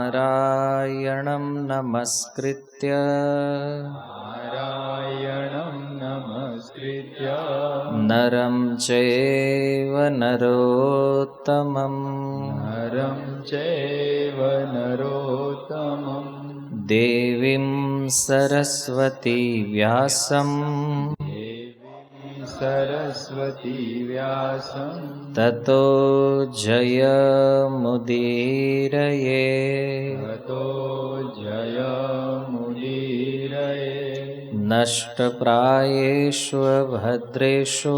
નારાયણં નમસ્કૃત્ય નરં ચૈવ નરોત્તમં દેવીં સરસ્વતી વ્યાસં તતો જયમુદીરયે નષ્ટપ્રાયેષુ ભદ્રેષુ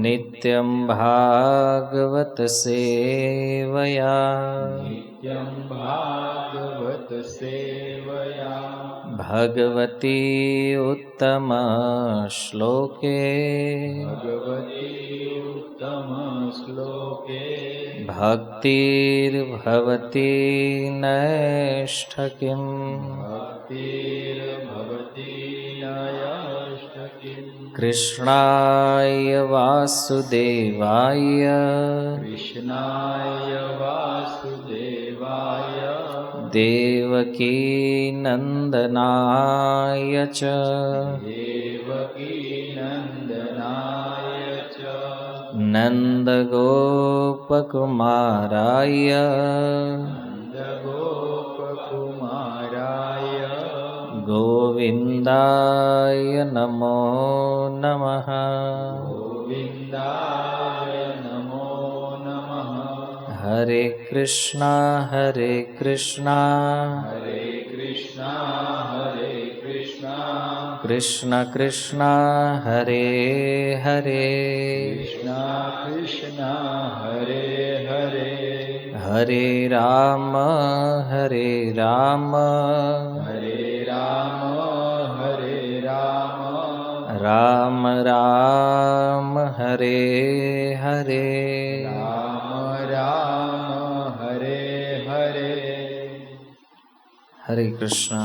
નિત્યં ભાગવત સેવયા ભગવતી ઉત્તમ શ્લોકે ભક્તિર્ભવતી નૈષ્ઠકિમ કૃષ્ણાય વાસુદેવાય દેવકી નંદનાય ચ નંદગોપકુમારાય ગોવિંદાય નમો નમઃ. હરે કૃષ્ણ કૃષ્ણ કૃષ્ણ હરે હરે હરે રામ રામ રામ હરે હરે. હરે કૃષ્ણ.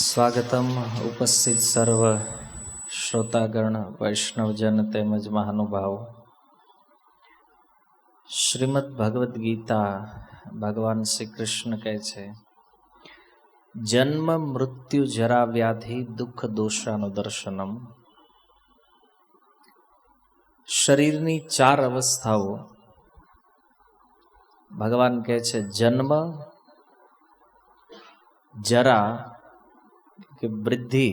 સ્વાગતમ ઉપસ્થિત સર્વ શ્રોતાગણ, વૈષ્ણવજન તેમજ મહાનુભાવો. શ્રીમદ ભગવદ્ ગીતા ભગવાન શ્રી કૃષ્ણ કહે છે, જન્મ મૃત્યુ જરા વ્યાધિ દુઃખ દોષાનું દર્શનમ. શરીરની 4 અવસ્થાઓ ભગવાન કહે છે. જન્મ, જરા કે વૃદ્ધિ,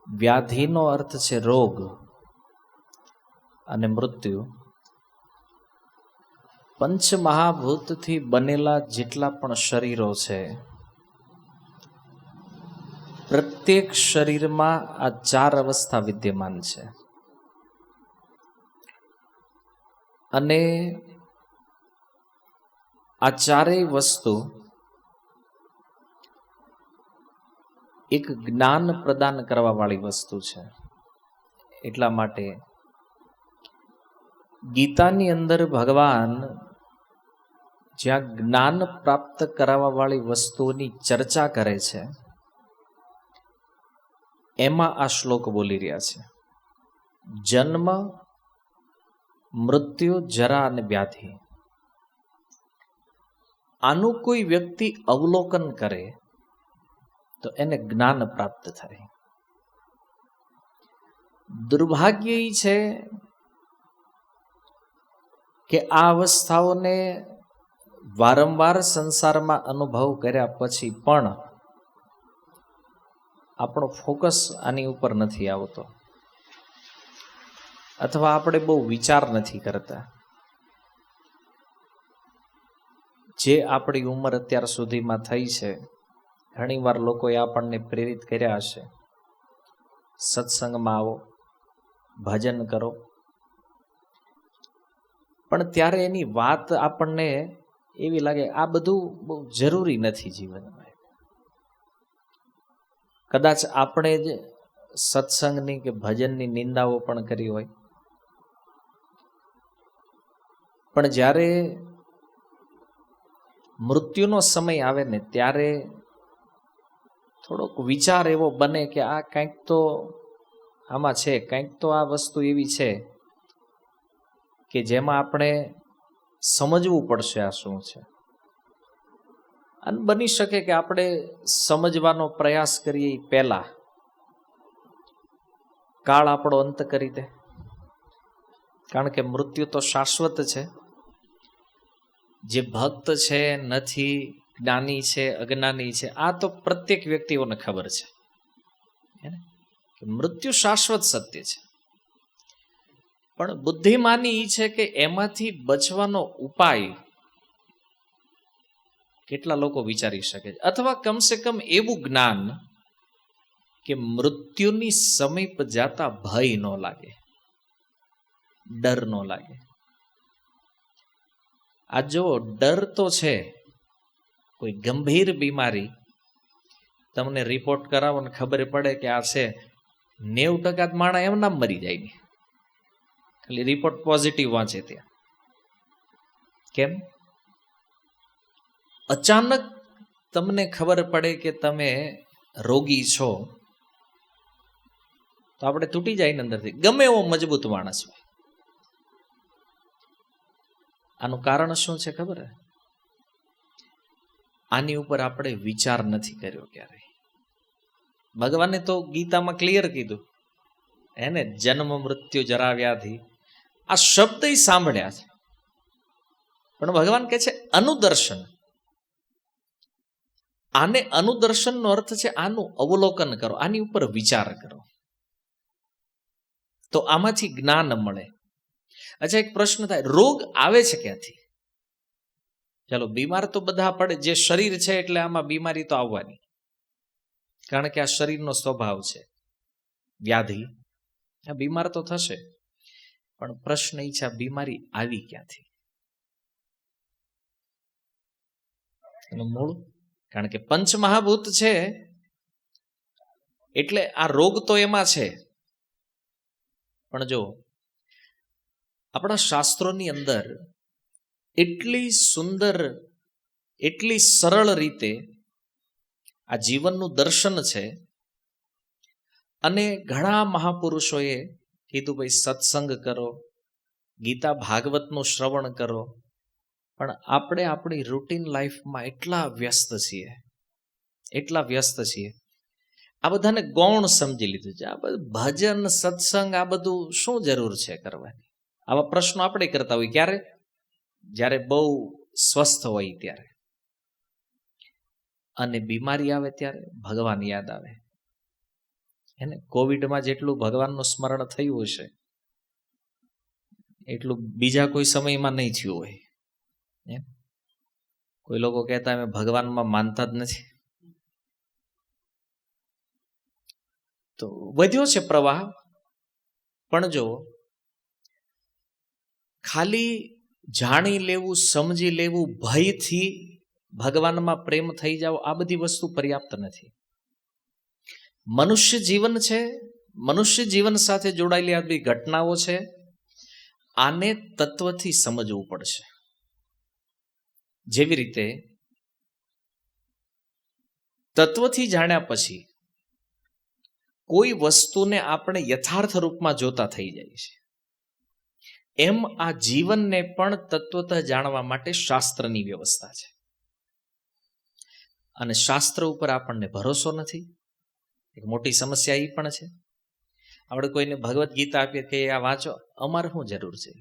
વ્યાધિનો અર્થ છે રોગ, અને મૃત્યુ. પંચમહાભૂતથી બનેલા જેટલા પણ શરીરો છે, પ્રત્યેક શરીરમાં આ 4 અવસ્થા વિદ્યમાન છે. અને આ 4 વસ્તુ એક જ્ઞાન પ્રદાન કરવા વાળી વસ્તુ છે. એટલા માટે ગીતાની અંદર ભગવાન જ્યાં જ્ઞાન પ્રાપ્ત કરાવવા વાળી વસ્તુઓની ચર્ચા કરે છે, એમાં આ શ્લોક બોલી રહ્યા છે. જન્મ, મૃત્યુ, જરા અને વ્યાધિ. આનું કોઈ વ્યક્તિ અવલોકન કરે તો એને જ્ઞાન પ્રાપ્ત થાય. દુર્ભાગ્ય એ છે કે આ અવસ્થાઓને વારંવાર સંસારમાં અનુભવ કર્યા પછી પણ આપણો ફોકસ આની ઉપર નથી આવતો, અથવા આપણે બહુ વિચાર નથી કરતા. જે આપણી ઉંમર અત્યાર સુધીમાં થઈ છે, ઘણીવાર લોકોએ આપણને પ્રેરિત કર્યા હશે, સત્સંગમાં આવો, ભજન કરો. પણ ત્યારે એની વાત આપણને એવી લાગે, આ બધું બહુ જરૂરી નથી જીવનમાં. કદાચ આપણે જ સત્સંગની કે ભજનની નિંદાઓ પણ કરી હોય. પણ જ્યારે મૃત્યુનો સમય આવે ને, ત્યારે થોડોક વિચાર એવો બને કે આ કંઈક તો આમાં છે કંઈક તો આ વસ્તુ એવી છે કે જેમાં આપણે સમજવું પડશે આ શું છે. અને બની શકે કે આપણે સમજવાનો પ્રયાસ કરીએ પહેલા કાળ આપણો અંત કરી દે, કારણ કે મૃત્યુ તો શાશ્વત છે. જે ભક્ત છે નથી, જ્ઞાની છે અજ્ઞાની છે, આ તો પ્રત્યેક વ્યક્તિઓને ખબર છે કે મૃત્યુ શાશ્વત સત્ય છે. પણ બુદ્ધિમાની એ છે કે એમાંથી બચવાનો ઉપાય કેટલા લોકો વિચારી શકે છે, અથવા કમસે કમ એવું જ્ઞાન કે મૃત્યુની સમીપ જાતા ભય ન લાગે, ડર ન લાગે. આ જો ડર તો છે, કોઈ ગંભીર બીમારી તમને રિપોર્ટ કરાવો ને ખબર પડે કે આ છે, 90% માણસ એમ નામ મરી જાય ને, ખાલી રિપોર્ટ પોઝિટિવ વાંચે ત્યાં. કેમ? અચાનક તમને ખબર પડે કે તમે રોગી છો તો આપણે તૂટી જાય ને અંદરથી, ગમે એવો મજબૂત માણસ હોય. આનું કારણ શું છે ખબર? આની ઉપર આપણે વિચાર નથી કર્યો ક્યારેય. ભગવાને તો ગીતામાં ક્લિયર કીધું, એને જન્મ મૃત્યુ જરા વ્યાધિ, આ શબ્દ સાંભળ્યા છે, પણ ભગવાન કહે છે અનુદર્શન. આને અનુદર્શનનો અર્થ છે આનું અવલોકન કરો, આની ઉપર વિચાર કરો, તો આમાંથી જ્ઞાન મળે. અચ્છા, એક પ્રશ્ન થાય, રોગ આવે છે ક્યાંથી? ચાલો, બીમાર તો બધા પડે, જે શરીર છે એટલે આમાં બીમારી તો આવવાની, કારણ કે આ શરીરનો સ્વભાવ છે. વ્યાધિ, આ બીમાર તો થશે, પણ પ્રશ્ન એ છે આ બીમારી આવી ક્યાંથી? એનું મૂળ, કારણ કે પંચમહાભૂત છે એટલે આ રોગ તો એમાં છે. પણ જો આપણા શાસ્ત્રોની અંદર એટલી સુંદર, એટલી સરળ રીતે આ જીવનનું દર્શન છે, અને ઘણા મહાપુરુષોએ કીધું ભાઈ સત્સંગ કરો, ગીતા ભાગવતનું શ્રવણ કરો. પણ આપણે આપણી રૂટીન લાઈફમાં એટલા વ્યસ્ત છીએ, આ બધાને ગૌણ સમજી લીધું છે. આ બધું ભજન સત્સંગ, આ બધું શું જરૂર છે કરવાની? આવા પ્રશ્નો આપણે કરતા હોય ક્યારે? જ્યારે બહુ સ્વસ્થ હોય ત્યારે. અને બીમારી આવે ત્યારે ભગવાન યાદ આવે. એને કોવિડમાં જેટલું ભગવાનનું સ્મરણ થયું હશે એટલું બીજા કોઈ સમયમાં નહીં થયું હોય. કોઈ લોકો કહેતા અમે ભગવાનમાં માનતા જ નથી. તો વધ્યો છે પ્રવાહ, પણ જો ખાલી જાણી લેવું, સમજી લેવું, ભયથી ભગવાનમાં પ્રેમ થઈ જાવ, આ બધી વસ્તુ પર્યાપ્ત નથી. મનુષ્ય જીવન છે, મનુષ્ય જીવન સાથે જોડાયેલી આ બધી ઘટનાઓ છે, આને તત્વથી સમજવું પડશે. જેવી રીતે તત્વથી જાણ્યા પછી કોઈ વસ્તુને આપણે યથાર્થ રૂપમાં જોતા થઈ જાય છે, એમ આ જીવનને પણ તત્વતઃ જાણવા માટે શાસ્ત્રની વ્યવસ્થા છે. અને શાસ્ત્ર ઉપર આપણને ભરોસો નથી, એક મોટી સમસ્યા એ પણ છે. આપણે કોઈને ભગવદ્ ગીતા આપીએ કે આ વાંચો, અમારે શું જરૂર છે?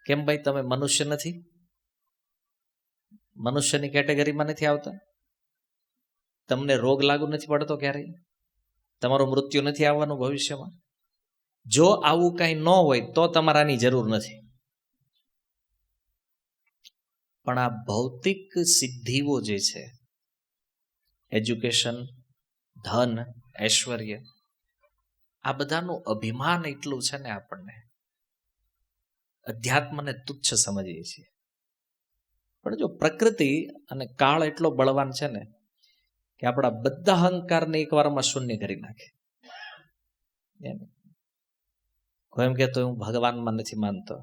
કેમ ભાઈ, તમે મનુષ્ય નથી? મનુષ્યની કેટેગરીમાં નથી આવતા? તમને રોગ લાગુ નથી પડતો ક્યારેય? તમારું મૃત્યુ નથી આવવાનું ભવિષ્યમાં? જો આવું કાંઈ ન હોય તો તમારાની જરૂર નથી. પણ આ ભૌતિક સિદ્ધિઓ જે છે, એજ્યુકેશન, ધન, ઐશ્વર્ય, આ બધાનું અભિમાન એટલું છે ને, આપણને અધ્યાત્મને તુચ્છ સમજીએ છીએ. પણ જો પ્રકૃતિ અને કાળ એટલો બળવાન છે ને કે આપણા બધા અહંકારને એકવારમાં શૂન્ય કરી નાખે. કોઈ એમ કહેતો હું ભગવાનમાં નથી માનતો,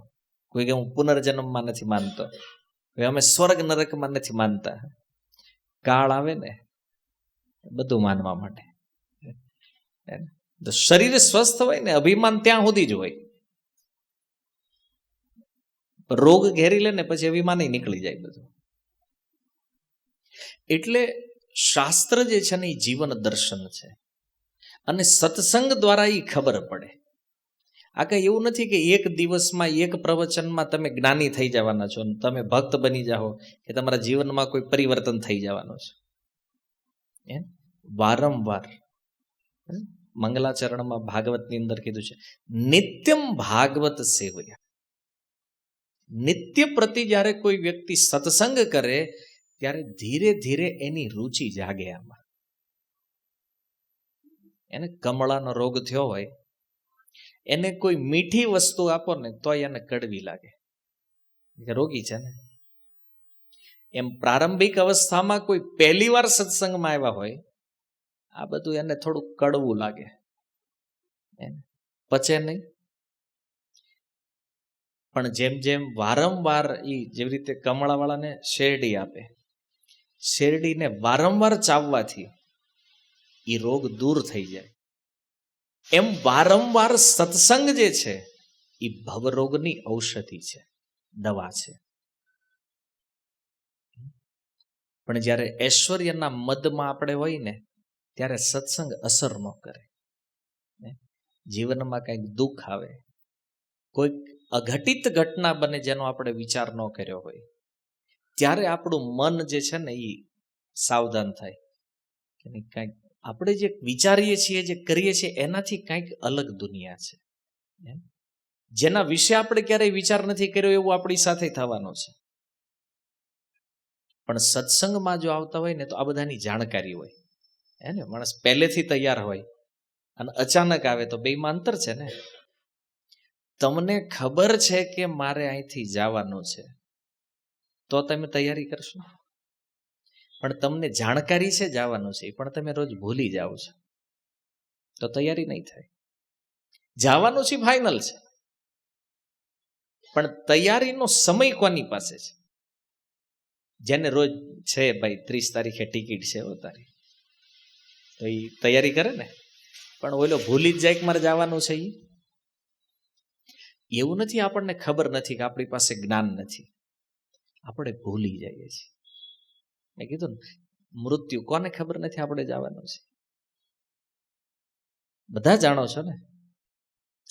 કોઈ કે હું પુનર્જન્મમાં નથી માનતો, અમે સ્વર્ગ નરકમાં નથી માનતા. કાળ આવે ને બધું માનવા માટે. તો શરીર સ્વસ્થ હોય ને અભિમાન ત્યાં સુધી જ હોય. રોગ ઘેરી લે ને પછી અભિમાન નીકળી જાય બધું. એટલે શાસ્ત્ર જે છે ને એ જીવન દર્શન છે, અને સત્સંગ દ્વારા એ ખબર પડે. આ કઈ એવું નથી કે એક દિવસમાં એક પ્રવચનમાં તમે જ્ઞાની થઈ જવાના છો, તમે ભક્ત બની જાઓ, કે તમારા જીવનમાં કોઈ પરિવર્તન થઈ જવાનું છે. વારંવાર મંગલાચરણમાં ભાગવતની અંદર કીધું છે, નિત્યમ ભાગવત સેવયા. નિત્ય પ્રતિ જ્યારે કોઈ વ્યક્તિ સત્સંગ કરે ત્યારે ધીરે ધીરે એની રુચિ જાગે. આમાં એને કમળાનો રોગ થયો હોય, એને કોઈ મીઠી વસ્તુ આપો ને તો એને કડવી લાગે, રોગી છે ને. એમ પ્રારંભિક અવસ્થામાં કોઈ પહેલી વાર સત્સંગમાં આવ્યા હોય, આ બધું એને થોડું કડવું લાગે, પચે નહીં. પણ જેમ જેમ વારંવાર જેવી રીતે કમળાવાળાને શેરડી આપે, શેરડીને વારંવાર ચાવવાથી એ રોગ દૂર થઈ જાય, એમ વારંવાર સત્સંગ જે છે એ ભવરોગની ઔષધિ છે, દવા છે. પણ જ્યારે ઐશ્વર્યના મદમાં આપણે હોય ને ત્યારે સત્સંગ અસર ન કરે. જીવનમાં કંઈક દુઃખ આવે, કોઈક અઘટિત ઘટના બને જેનો આપણે વિચાર ન કર્યો હોય, ત્યારે આપણું મન જે છે ને એ સાવધાન થાય કે કંઈક આપણે જે વિચારીએ છીએ, જે કરીએ છીએ એનાથી કંઈક અલગ દુનિયા છે, જેના વિશે આપણે ક્યારેય વિચાર નથી કર્યો એવું આપણી સાથે થવાનો છે. પણ સત્સંગમાં જો આવતા હોય ને તો આ બધાની જાણકારી હોય, હે ને. માણસ પહેલેથી તૈયાર હોય અને અચાનક આવે તો બેમાં અંતર છે ને. તમને ખબર છે કે મારે અહીંથી જવાનું છે તો તમે તૈયારી કરશો, પણ તમને જાણકારી છે જવાનું છે પણ તમે રોજ ભૂલી જાઓ છો તો તૈયારી નહીં થાય. જવાનું છે ફાઇનલ છે, પણ તૈયારીનો સમય કોની પાસે છે? જેને રોજ છે ભાઈ 30 તારીખે ટિકિટ છે તારી, તો એ તૈયારી કરે ને. પણ ઓલો ભૂલી જ જાય કે મારે જવાનું છે. એવું નથી આપણને ખબર નથી કે આપણી પાસે જ્ઞાન નથી, આપણે ભૂલી જઈએ છીએ. મેં કીધું ને, મૃત્યુ કોને ખબર નથી આપણે જવાનું છે? બધા જાણો છો ને,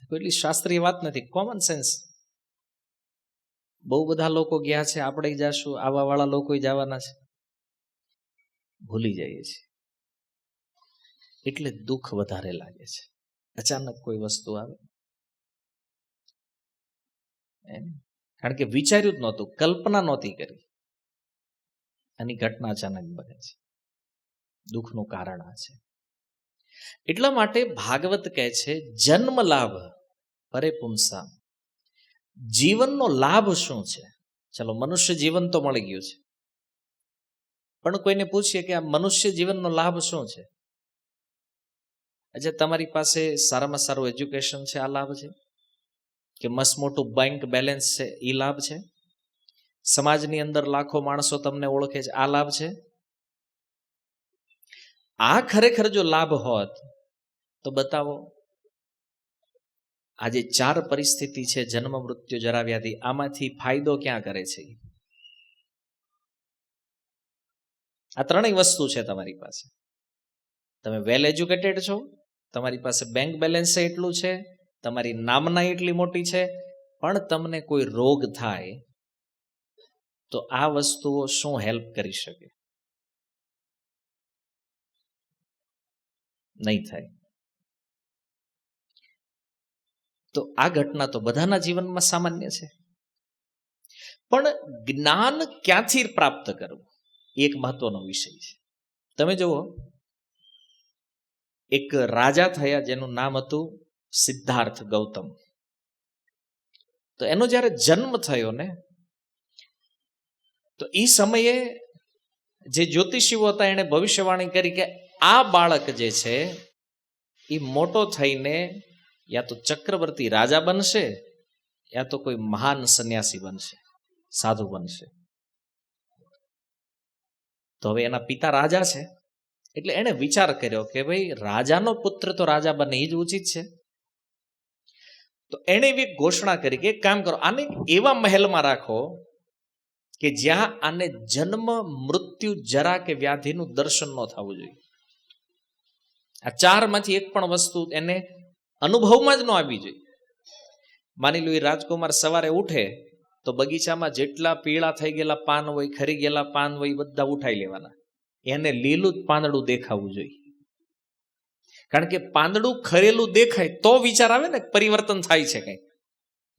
કોઈ શાસ્ત્રીય વાત નથી, કોમન સેન્સ. બહુ બધા લોકો ગયા છે, આપણે જશું, આવા વાળા લોકો જવાના છે, ભૂલી જઈએ છીએ. એટલે દુઃખ વધારે લાગે છે અચાનક કોઈ વસ્તુ આવે. કારણ કે વિચાર્યું જ નહોતું, કલ્પના નહોતી કરી, આની ઘટના અચાનક બને છે. દુઃખનું કારણ આ છે. એટલા માટે ભાગવત કહે છે, જન્મ લાભ પરે પુંસા. જીવનનો લાભ શું છે? ચલો, મનુષ્ય જીવન તો મળી ગયું છે, પણ કોઈને પૂછીએ કે આ મનુષ્ય જીવનનો લાભ શું છે? અચ્છા, તમારી પાસે સારામાં સારું એજ્યુકેશન છે, આ લાભ છે? કે મસ્ત મોટું બેંક બેલેન્સ છે, એ લાભ છે? સમાજની અંદર લાખો માણસો તમને ઓળખે છે, આ લાભ છે? આ ખરેખર જો લાભ હોત તો બતાવો. આજે 4 પરિસ્થિતિ છે, જન્મ મૃત્યુ જરા વ્યાધિ, આમાંથી ફાયદો ક્યાં કરે છે? આ 3 વસ્તુ છે તમારી પાસે. તમે વેલ એજ્યુકેટેડ છો, તમારી પાસે બેંક બેલેન્સ એટલું છે, તમારી નામના એટલી મોટી છે, પણ તમને કોઈ રોગ થાય તો આ વસ્તુઓ શું હેલ્પ કરી શકે? નહીં થાય. તો આ ઘટના તો બધાના જીવનમાં સામાન્ય છે. પણ જ્ઞાન ક્યાંથી પ્રાપ્ત કરવું એક મહત્વનો વિષય છે. તમે જુઓ, એક રાજા થયા જેનું નામ હતું સિદ્ધાર્થ ગૌતમ. તો એનો જ્યારે જન્મ થયો ને, તો એ સમયે જે જ્યોતિષીઓ હતા એણે ભવિષ્યવાણી કરી કે આ બાળક જે છે એ મોટો થઈને યા તો ચક્રવર્તી રાજા બનશે, યા તો કોઈ મહાન સંન્યાસી બનશે, સાધુ બનશે. તો હવે એના પિતા રાજા છે એટલે એણે વિચાર કર્યો કે ભાઈ રાજાનો પુત્ર તો રાજા બને એ જ ઉચિત છે. તો એણે એવી ઘોષણા કરી કે એક કામ કરો, આને એવા મહેલમાં રાખો કે જ્યાં આને જન્મ, મૃત્યુ, જરા કે વ્યાધિનું દર્શન ન થવું જોઈએ. આ ચારમાંથી એક પણ વસ્તુ એને અનુભવમાં જ ન આવી જોઈએ. માની લો એ રાજકુમાર સવારે ઉઠે તો બગીચામાં જેટલા પીળા થઈ ગયેલા પાન હોય, ખરી ગયેલા પાન હોય, બધા ઉઠાઈ લેવાના. એને લીલું જ પાંદડું દેખાવું જોઈએ. કારણ કે પાંદડું ખરેલું દેખાય તો વિચાર આવે ને પરિવર્તન થાય છે કંઈક.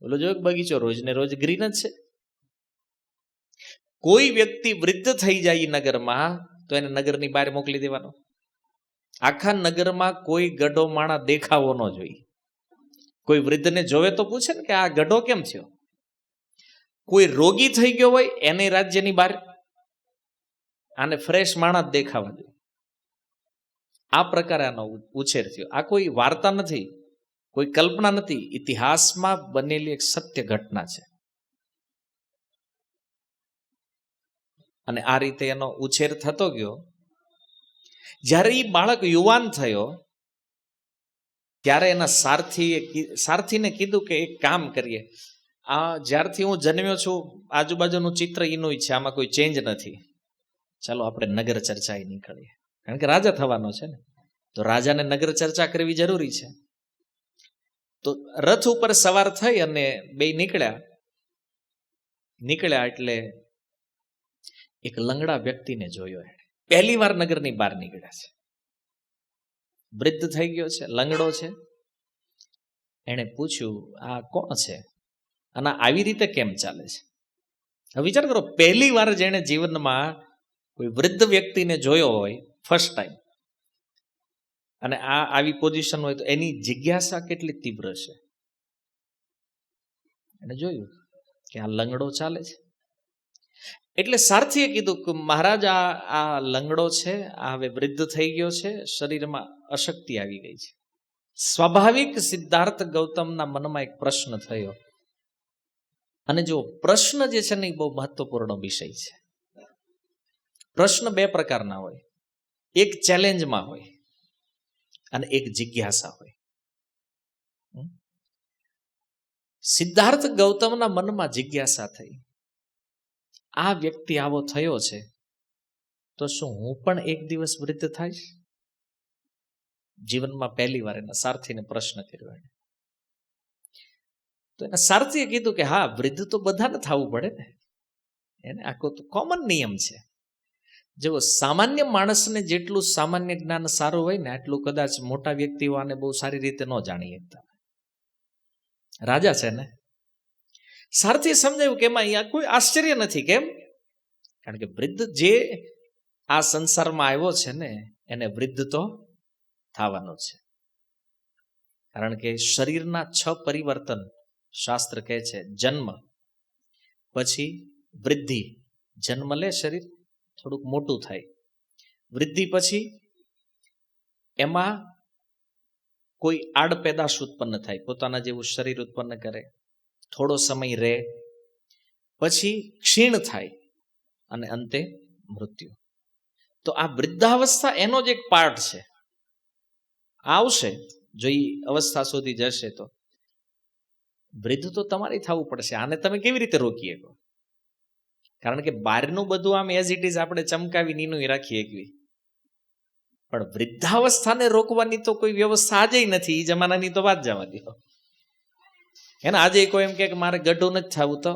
બોલો જો બગીચો રોજ ને રોજ ગ્રીન જ છે. કોઈ વ્યક્તિ વૃદ્ધ થઈ જાય નગરમાં તો એને નગરની બહાર મોકલી દેવાનો. આખા નગરમાં કોઈ ગડો માણા દેખાવો ન જોઈએ. કોઈ વૃદ્ધને જોવે તો પૂછે ને કે આ ગડો કેમ થયો. કોઈ રોગી થઈ ગયો હોય એને રાજ્યની બહાર આને ફ્રેશ માણા જ દેખાવા જોઈએ. આ પ્રકારે આનો ઉછેર થયો. આ કોઈ વાર્તા નથી, કોઈ કલ્પના નથી, ઇતિહાસમાં બનેલી એક સત્ય ઘટના છે. અને આ રીતે એનો ઉછેર થતો ગયો. જ્યારે એ બાળક યુવાન થયો ત્યારે એના સારથીને કીધું કે એક કામ કરીએ, આ જ્યારથી હું જન્મ્યો છું આજુબાજુનું ચિત્ર એનું છે, આમાં કોઈ ચેન્જ નથી. ચાલો આપણે નગર ચર્ચાએ નીકળીએ. કારણ કે રાજા થવાનો છે ને, તો રાજાને નગર ચર્ચા કરવી જરૂરી છે. તો રથ ઉપર સવાર થઈ અને બે નીકળ્યા એટલે એક લંગડા વ્યક્તિને જોયો. એને પહેલી વાર નગરની બહાર નીકળ્યા છે. વૃદ્ધ થઈ ગયો છે, લંગડો છે. એણે પૂછ્યું આ કોણ છે અને આવી રીતે કેમ ચાલે છે. હવે વિચાર કરો, પહેલી વાર જેણે જીવનમાં કોઈ વૃદ્ધ વ્યક્તિને જોયો હોય ફર્સ્ટ ટાઈમ, અને આ આવી પોઝિશન હોય તો એની જિજ્ઞાસા કેટલી તીવ્ર છે. એને જોયું કે આ લંગડો ચાલે છે. એટલે સારથીએ કીધું કે મહારાજ આ લંગડો છે, આ હવે વૃદ્ધ થઈ ગયો છે, શરીરમાં અશક્તિ આવી ગઈ છે. સ્વાભાવિક સિદ્ધાર્થ ગૌતમના મનમાં એક પ્રશ્ન થયો. અને જો પ્રશ્ન જે છે ને એ બહુ મહત્વપૂર્ણ વિષય છે. પ્રશ્ન બે પ્રકારના હોય, એક ચેલેન્જમાં હોય અને એક જિજ્ઞાસા હોય. સિદ્ધાર્થ ગૌતમના મનમાં જિજ્ઞાસા થઈ, આ વ્યક્તિ આવો થયો છે તો શું હું પણ એક દિવસ વૃદ્ધ થઈશ? જીવનમાં પહેલી વાર એના સારથીને પ્રશ્ન કર્યો. તો એના સારથીએ કીધું કે હા, વૃદ્ધ તો બધાને થવું પડે ને, એને આખો તો કોમન નિયમ છે. જેવો સામાન્ય માણસને જેટલું સામાન્ય જ્ઞાન સારું હોય ને આટલું કદાચ મોટા વ્યક્તિઓ આને બહુ સારી રીતે ન જાણી શકતા. રાજા છે ને. સારથીએ સમજાયું કે એમાં અહીંયા કોઈ આશ્ચર્ય નથી. કેમ? કારણ કે વૃદ્ધ જે આ સંસારમાં આવ્યો છે ને એને વૃદ્ધ તો થવાનો છે. કારણ કે શરીરના 6 પરિવર્તન શાસ્ત્ર કહે છે. જન્મ, પછી વૃદ્ધિ, જન્મ લે શરીર, થોડુંક મોટું થાય. વૃદ્ધિ પછી એમાં કોઈ આડપેદાશ ઉત્પન્ન થાય, પોતાના જેવું શરીર ઉત્પન્ન કરે, થોડો સમય રહે, પછી ક્ષીણ થાય અને અંતે મૃત્યુ. તો આ વૃદ્ધાવસ્થા એનો જ એક પાર્ટ છે. આવશે જો એ અવસ્થા સુધી જશે તો વૃદ્ધ તો તમારે થવું પડશે. આને તમે કેવી રીતે રોકી શકો? કારણ કે બહારનું બધું આમ એઝ ઇટ ઇઝ આપણે ચમકાવી નીનું રાખી શકીએ, પણ વૃદ્ધાવસ્થાને રોકવાની તો કોઈ વ્યવસ્થા આજે નથી. એ જમાનાની તો વાત જવા દો. એને આજે કોઈ એમ કે મારે ગઢું નથી થવું તો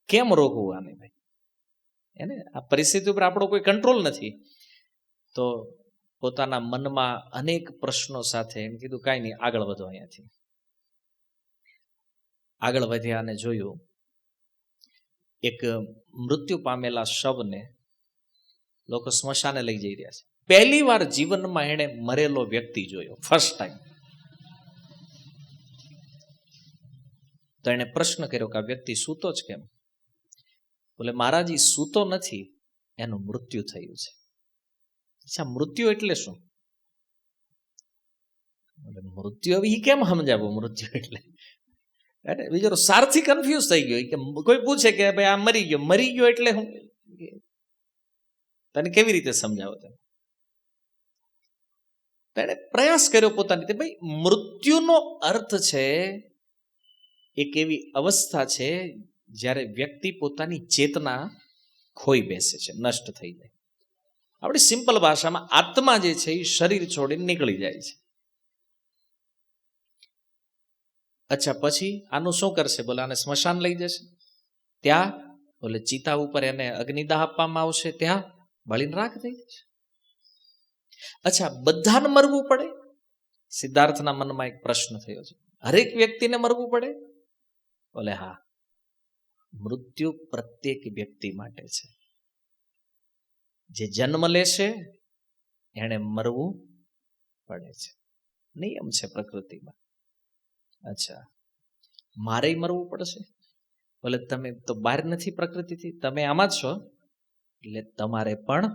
કેમ રોકવું આને? ભાઈ એને આ પરિસ્થિતિ ઉપર આપણો કોઈ કંટ્રોલ નથી. તો પોતાના મનમાં અનેક પ્રશ્નો સાથે એમ કીધું કાંઈ નહીં, આગળ વધો. અહીંયાથી આગળ વધ્યા અને જોયું એક મૃત્યુ પામેલા શવને લોકો સ્મશાને લઈ જઈ રહ્યા છે. પહેલી વાર જીવનમાં એણે મરેલો વ્યક્તિ જોયો, ફર્સ્ટ ટાઈમ. તો એણે પ્રશ્ન કર્યો કે આ વ્યક્તિ સૂતો જ કેમ? બોલે મહારાજ એ સૂતો નથી, એનું મૃત્યુ થયું છે. અચ્છા, મૃત્યુ એટલે શું? મૃત્યુ હવે કેમ સમજાવું મૃત્યુ એટલે? અરે બીજો સારથી કન્ફ્યુઝ થઈ ગયો કે કોઈ પૂછે કે ભાઈ આ મરી ગયો એટલે હું? તને કેવી રીતે સમજાવો તમે? તેણે પ્રયાસ કર્યો પોતાની રીતે. ભાઈ, મૃત્યુનો અર્થ છે એક એવી અવસ્થા છે જ્યારે વ્યક્તિ પોતાની ચેતના ખોઈ બેસે છે, નષ્ટ થઈ જાય. આપણી સિમ્પલ ભાષામાં આત્મા જે છે એ શરીર છોડીને નીકળી જાય છે. અચ્છા, પછી આનું શું કરશે? બોલે આને સ્મશાન લઈ જશે, ત્યાં બોલે ચિતા ઉપર એને અગ્નિદાહ આપવામાં આવશે, ત્યાં બળીને રાખ થઈ જશે. અચ્છા, બધાને મરવું પડે? સિદ્ધાર્થના મનમાં એક પ્રશ્ન થયો છે, હરેક વ્યક્તિને મરવું પડે? બોલે હા, મૃત્યુ પ્રત્યેક વ્યક્તિ માટે છે. જે જન્મ લેશે એને મરવું પડે છે, નિયમ છે પ્રકૃતિમાં. અચ્છા, મારે મરવું પડશે? બોલે તમે તો બહાર નથી પ્રકૃતિથી, તમે આમાં જ છો, એટલે તમારે પણ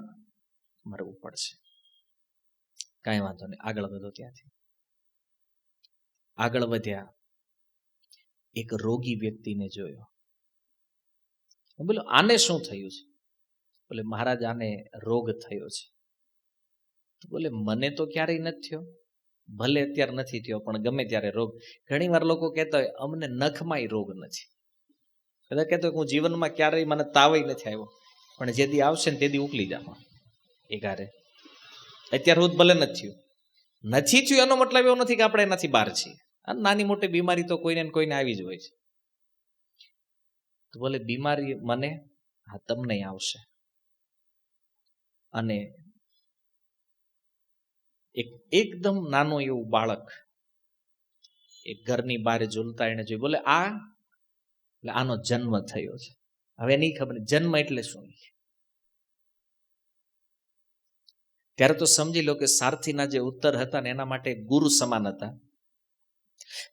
મરવું પડશે. કાંઈ વાંધો નહીં, આગળ વધો. ત્યાંથી આગળ વધ્યા, એક રોગી વ્યક્તિને જોયો. બોલો આને શું થયું છે? બોલે મહારાજ આને રોગ થયો છે. બોલે મને તો ક્યારેય નથી થયો. ભલે અત્યારે નથી થયો, પણ ગમે ત્યારે રોગ. ઘણી વાર લોકો કહેતા હોય અમને નખમાંય રોગ નથી. બધા કહેતો હું જીવનમાં ક્યારેય મને તાવય નથી આવ્યો, પણ જે દી આવશે ને તે દી ઉકલી જાવ એકારે. અત્યારે હું ભલે નથી થયું એનો મતલબ એવો નથી કે આપણે એનાથી બહાર છીએ. નાની મોટી બીમારી તો કોઈને ને કોઈને આવી જ હોય છે. તો બોલે બીમારી મને, હા તમને આવશે. અને એકદમ નાનું એવું બાળક એક ઘરની બહાર ઝૂલતા એને જોયું. બોલે આ એટલે આનો જન્મ થયો છે. હવે નહીં ખબર જન્મ એટલે શું. ત્યારે તો સમજી લો કે સારથીના જે ઉત્તર હતા ને એના માટે ગુરુ સમાન હતા.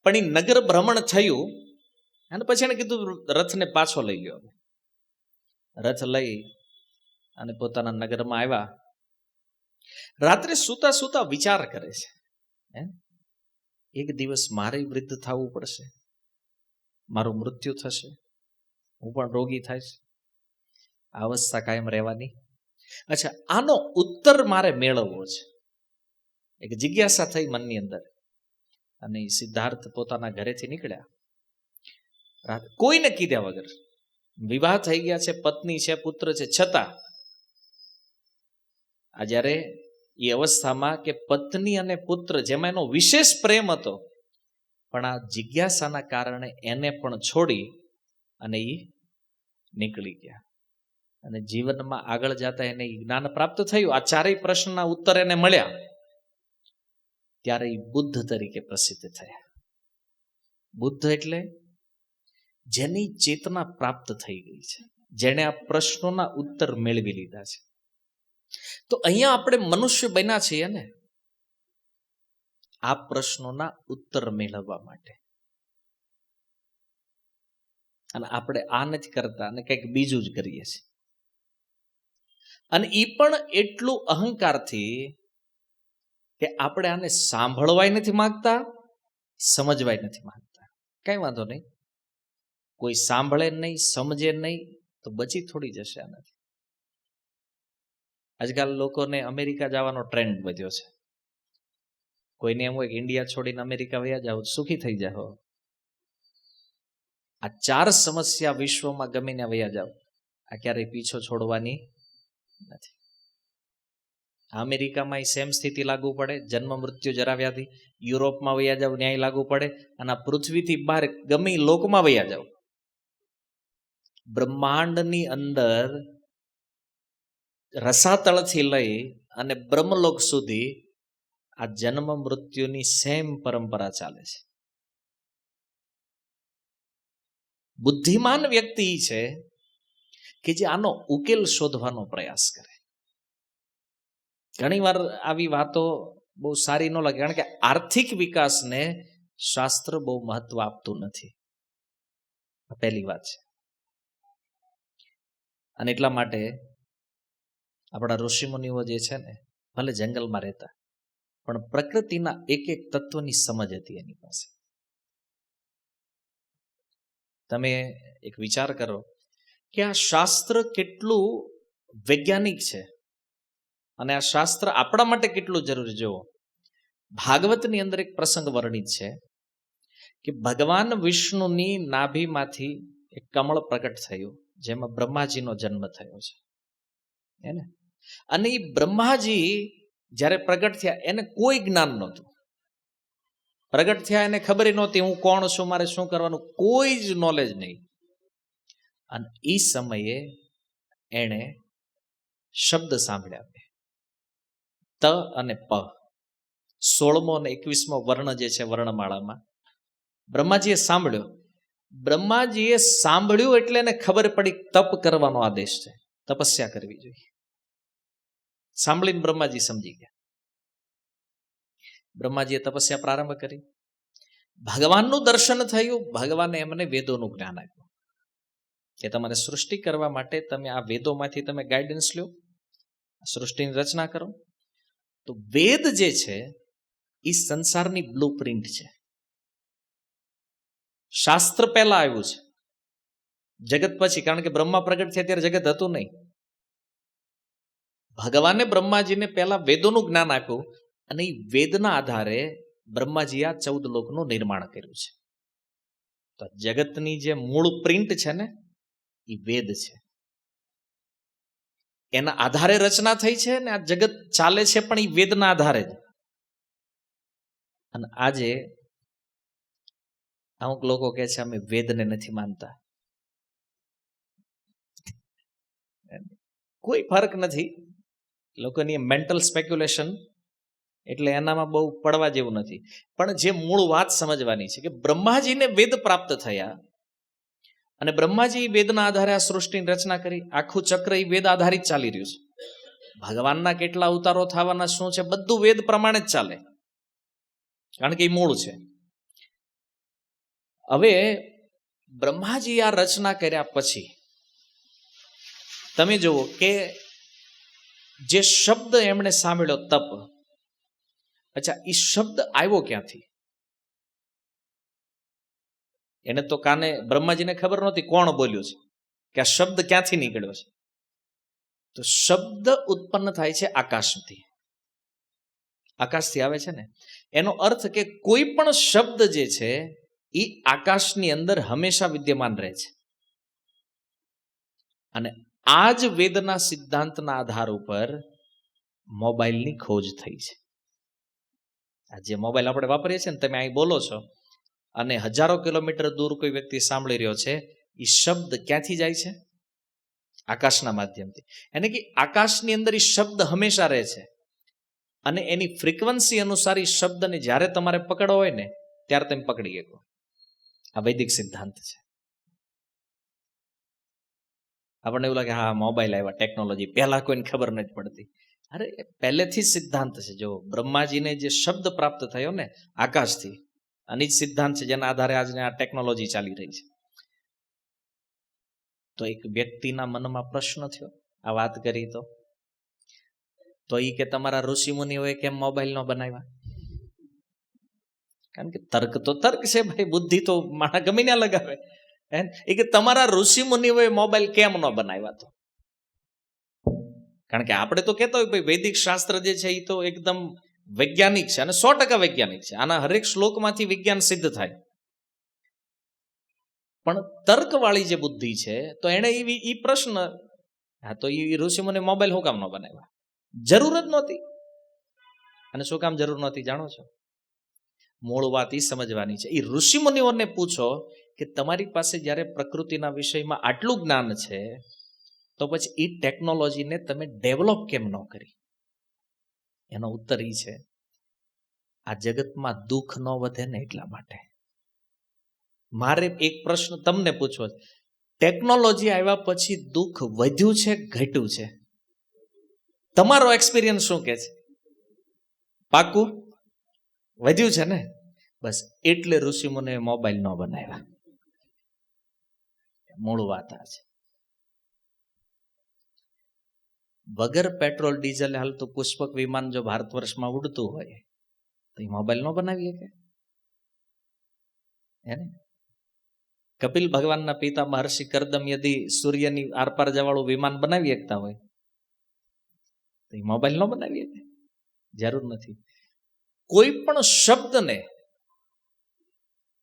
પણ એ નગર ભ્રમણ થયું અને પછી એને કીધું રથને પાછો લઈ ગયો. રથ લઈ અને પોતાના નગરમાં આવ્યા. રાત્રે સૂતા સૂતા વિચાર કરે છે, એક દિવસ મારે વૃદ્ધ થવું પડશે, મારું મૃત્યુ થશે, હું પણ રોગી થઈશ, આ અવસ્થા કાયમ રહેવાની. અચ્છા, આનો ઉત્તર મારે મેળવવો છે. એક જિજ્ઞાસા થઈ મનની અંદર. અને સિદ્ધાર્થ પોતાના ઘરેથી નીકળ્યા. કોઈને કીધા વગર, વિવાહ થઈ ગયા છે, પત્ની છે, પુત્ર છે, છતાં આ જ્યારે એ અવસ્થામાં કે પત્ની અને પુત્ર જેમાં એનો વિશેષ પ્રેમ હતો, પણ આ જિજ્ઞાસાના કારણે એને પણ છોડી અને એ નીકળી ગયા. અને જીવનમાં આગળ જતા એને જ્ઞાન પ્રાપ્ત થયું. આ ચારેય પ્રશ્નના ઉત્તર એને મળ્યા. ત્યારે એ બુદ્ધ તરીકે પ્રસિદ્ધ થયા. બુદ્ધ એટલે જેની ચેતના પ્રાપ્ત થઈ ગઈ છે, જેણે આ પ્રશ્નોના ઉત્તર મેળવી લીધા છે. તો અહીંયા આપણે મનુષ્ય બન્યા છીએ ને આ પ્રશ્નોના ઉત્તર મેળવવા માટે. અને આપણે આ નથી કરતા અને કંઈક બીજું જ કરીએ છીએ. અને એ પણ એટલું અહંકારથી કે આપણે આને સાંભળવાય નથી માંગતા, સમજવાય નથી માંગતા. કઈ વાંધો નહીં, કોઈ સાંભળે નહીં, સમજે નહીં તો બચી થોડી જશે આનાથી. આજકાલ લોકોને અમેરિકા જવાનો ટ્રેન્ડ વધ્યો છે. કોઈને એમ હોય કે ઇન્ડિયા છોડીને અમેરિકા વયા જાઓ, સુખી થઈ જાઓ. આ ચાર સમસ્યા વિશ્વમાં ગમીને વયા જાઓ, આ ક્યારેય પીછો છોડવાની નથી. અમેરિકામાં સેમ સ્થિતિ લાગુ પડે, જન્મ મૃત્યુ જરા વ્યાધિ. યુરોપમાં વયા જાવ, ન્યાય લાગુ પડે. અને આ પૃથ્વીથી બહાર ગમે લોકમાં વયા જાવ, બ્રહ્માંડની અંદર રસાતળથી લઈ અને બ્રહ્મલોક સુધી આ જન્મ મૃત્યુની સેમ પરંપરા ચાલે છે. બુદ્ધિમાન વ્યક્તિ છે કે જે આનો ઉકેલ શોધવાનો પ્રયાસ કરે. ઘણી વાર આવી વાતો બહુ સારી ન લાગે, કારણ કે આર્થિક વિકાસને શાસ્ત્ર બહુ મહત્વ આપતું નથી. આ પહેલી વાત છે. અને એટલા માટે આપણા ઋષિમુનિઓ જે છે ને, ભલે જંગલમાં રહેતા, પણ પ્રકૃતિના એક એક તત્વની સમજ હતી એની પાસે. તમે એક વિચાર કરો કે આ શાસ્ત્ર કેટલું વૈજ્ઞાનિક છે. અને આ શાસ્ત્ર આપણા માટે કેટલું જરૂરી જુઓ. ભાગવતની અંદર એક પ્રસંગ વર્ણિત છે કે ભગવાન વિષ્ણુની નાભીમાંથી એક કમળ પ્રગટ થયું, જેમાં બ્રહ્માજીનો જન્મ થયો છે. એને અને એ બ્રહ્માજી જ્યારે પ્રગટ થયા એને કોઈ જ્ઞાન નહોતું. પ્રગટ થયા એને ખબર નહોતી હું કોણ છું, મારે શું કરવાનું, કોઈ જ નોલેજ નહીં. અને એ સમયે એણે શબ્દ સાંભળ્યા, ત અને પ, 16મો અને 21મો વર્ણ જે છે વર્ણમાળામાં બ્રહ્માજીએ સાંભળ્યો. બ્રહ્માજીએ સાંભળ્યું એટલે એને ખબર પડી તપ કરવાનો આદેશ છે, તપસ્યા કરવી જોઈએ. સાંભળીને બ્રહ્માજી સમજી ગયા. બ્રહ્માજીએ તપસ્યા પ્રારંભ કરી. ભગવાનનું દર્શન થયું. ભગવાને એમને વેદોનું જ્ઞાન આપ્યું કે તમારે સૃષ્ટિ કરવા માટે તમે આ વેદોમાંથી તમે ગાઈડન્સ લો, સૃષ્ટિની રચના કરો. તો વેદ જે છે એ સંસારની બ્લુ પ્રિન્ટ છે. શાસ્ત્ર પહેલા આવ્યું છે, જગત પછી. કારણ કે બ્રહ્મા પ્રગટ થયા ત્યારે જગત હતું નહીં. ભગવાને બ્રહ્માજીને પહેલા વેદોનું જ્ઞાન આપ્યું અને એ વેદના આધારે બ્રહ્માજી આ 14 લોકનું નિર્માણ કર્યું છે. તો જગતની જે મૂળ પ્રિન્ટ છે ને એ વેદ છે. એના આધારે રચના થઈ છે ને આ જગત ચાલે છે પણ એ વેદના આધારે જ. અને આજે અમુક લોકો કહે છે અમે વેદને નથી માનતા. કોઈ ફરક નથી. લોકોની મેન્ટલ સ્પેક્યુલેશન, એટલે એનામાં બહુ પડવા જેવું નથી. પણ જે મૂળ વાત સમજવાની છે કે બ્રહ્માજીને વેદ પ્રાપ્ત થયા અને બ્રહ્માજી વેદના આધારે આ સૃષ્ટિની રચના કરી. આખું ચક્ર એ વેદ આધારિત ચાલી રહ્યું છે. ભગવાનના કેટલા અવતારો થવાના શું છે બધું વેદ પ્રમાણે જ ચાલે, કારણ કે એ મૂળ છે. હવે બ્રહ્માજી આ રચના કર્યા પછી તમે જુઓ કે જે શબ્દ એમણે સાંભળ્યો તપ, અચ્છા એ શબ્દ આવ્યો ક્યાંથી? એને તો કાને બ્રહ્માજીને ખબર નહોતી કોણ બોલ્યું છે, કે આ શબ્દ ક્યાંથી નીકળ્યો છે. તો શબ્દ ઉત્પન્ન થાય છે આકાશથી. આકાશથી આવે છે ને, એનો અર્થ કે કોઈ પણ શબ્દ જે છે એ આકાશની અંદર હંમેશા વિદ્યમાન રહે છે. અને આ જ વેદના સિદ્ધાંતના આધાર ઉપર મોબાઈલની ખોજ થઈ છે. આ જે મોબાઈલ આપણે વાપરીએ છીએ ને, તમે અહીં બોલો છો અને હજારો કિલોમીટર દૂર કોઈ વ્યક્તિ સાંભળી રહ્યો છે, એ શબ્દ ક્યાંથી જાય છે? આકાશના માધ્યમથી. એટલે કે આકાશની અંદર એ શબ્દ હંમેશા રહે છે અને એની ફ્રીક્વન્સી અનુસાર એ શબ્દને જ્યારે તમારે પકડવો હોય ને ત્યારે તમે પકડી શકો. આ વૈદિક સિદ્ધાંત છે. આપણને એવું લાગે હા મોબાઈલ આવ્યા, ટેકનોલોજી, પહેલા કોઈને ખબર નથી પડતી. અરે પહેલેથી જ સિદ્ધાંત છે. જો બ્રહ્માજીને જે શબ્દ પ્રાપ્ત થયો ને આકાશથી, અને જ સિદ્ધાંત છે જેના આધારે આજને આ ટેકનોલોજી ચાલી રહી છે. તો એક વ્યક્તિના મનમાં પ્રશ્ન થયો આ વાત કરી તો એ કે તમારા ઋષિ મુનિઓએ કેમ મોબાઈલ ન બનાવ્યા? કારણ કે તર્ક તો તર્ક છે ભાઈ, બુદ્ધિ તો માણસ ગમે ના લગાવે. એ કે તમારા ઋષિ મુનિઓએ મોબાઈલ કેમ ન બનાવ્યા? તો કારણ કે આપણે તો કહેતા હોય ભાઈ વૈદિક શાસ્ત્ર જે છે એ તો એકદમ વૈજ્ઞાનિક છે અને 100% વૈજ્ઞાનિક છે. આના હરેક શ્લોકમાંથી વિજ્ઞાન સિદ્ધ થાય. પણ તર્કવાળી જે બુદ્ધિ છે તો એને એ પ્રશ્ન, હા તો એ ઋષિમુનિ મોબાઈલ શું કામ ન બનાવ્યા? જરૂર જ નહોતી. અને શું કામ જરૂર નહોતી જાણો છો? મૂળ વાત એ સમજવાની છે. એ ઋષિમુનિઓને પૂછો કે તમારી પાસે જ્યારે પ્રકૃતિના વિષયમાં આટલું જ્ઞાન છે તો પછી એ ટેકનોલોજીને તમે ડેવલપ કેમ ન કરી? એનો ઉત્તર એ છે આ જગતમાં દુઃખ ન વધે ને એટલા માટે. મારે એક પ્રશ્ન તમને પૂછવો છે, ટેકનોલોજી આવ્યા પછી દુઃખ વધ્યું છે ઘટ્યું છે? તમારો એક્સપિરિયન્સ શું કહે છે? પાકું વધ્યું છે ને? બસ એટલે ઋષિમુનિએ મોબાઈલ ન બનાવ્યા. મૂળ વાત આ છે. વગર પેટ્રોલ ડીઝલ હાલતું પુષ્પક વિમાન જો ભારત વર્ષમાં ઉડતું હોય તો એ મોબાઈલ ન બનાવીએ કે? હે ને? કપિલ ભગવાનના પિતા મહર્ષિ કરદમ યદી સૂર્યની આરપાર જવાળું વિમાન બનાવી શકતા હોય તો એ મોબાઈલ ન બનાવીએ, જરૂર નથી. કોઈ પણ શબ્દને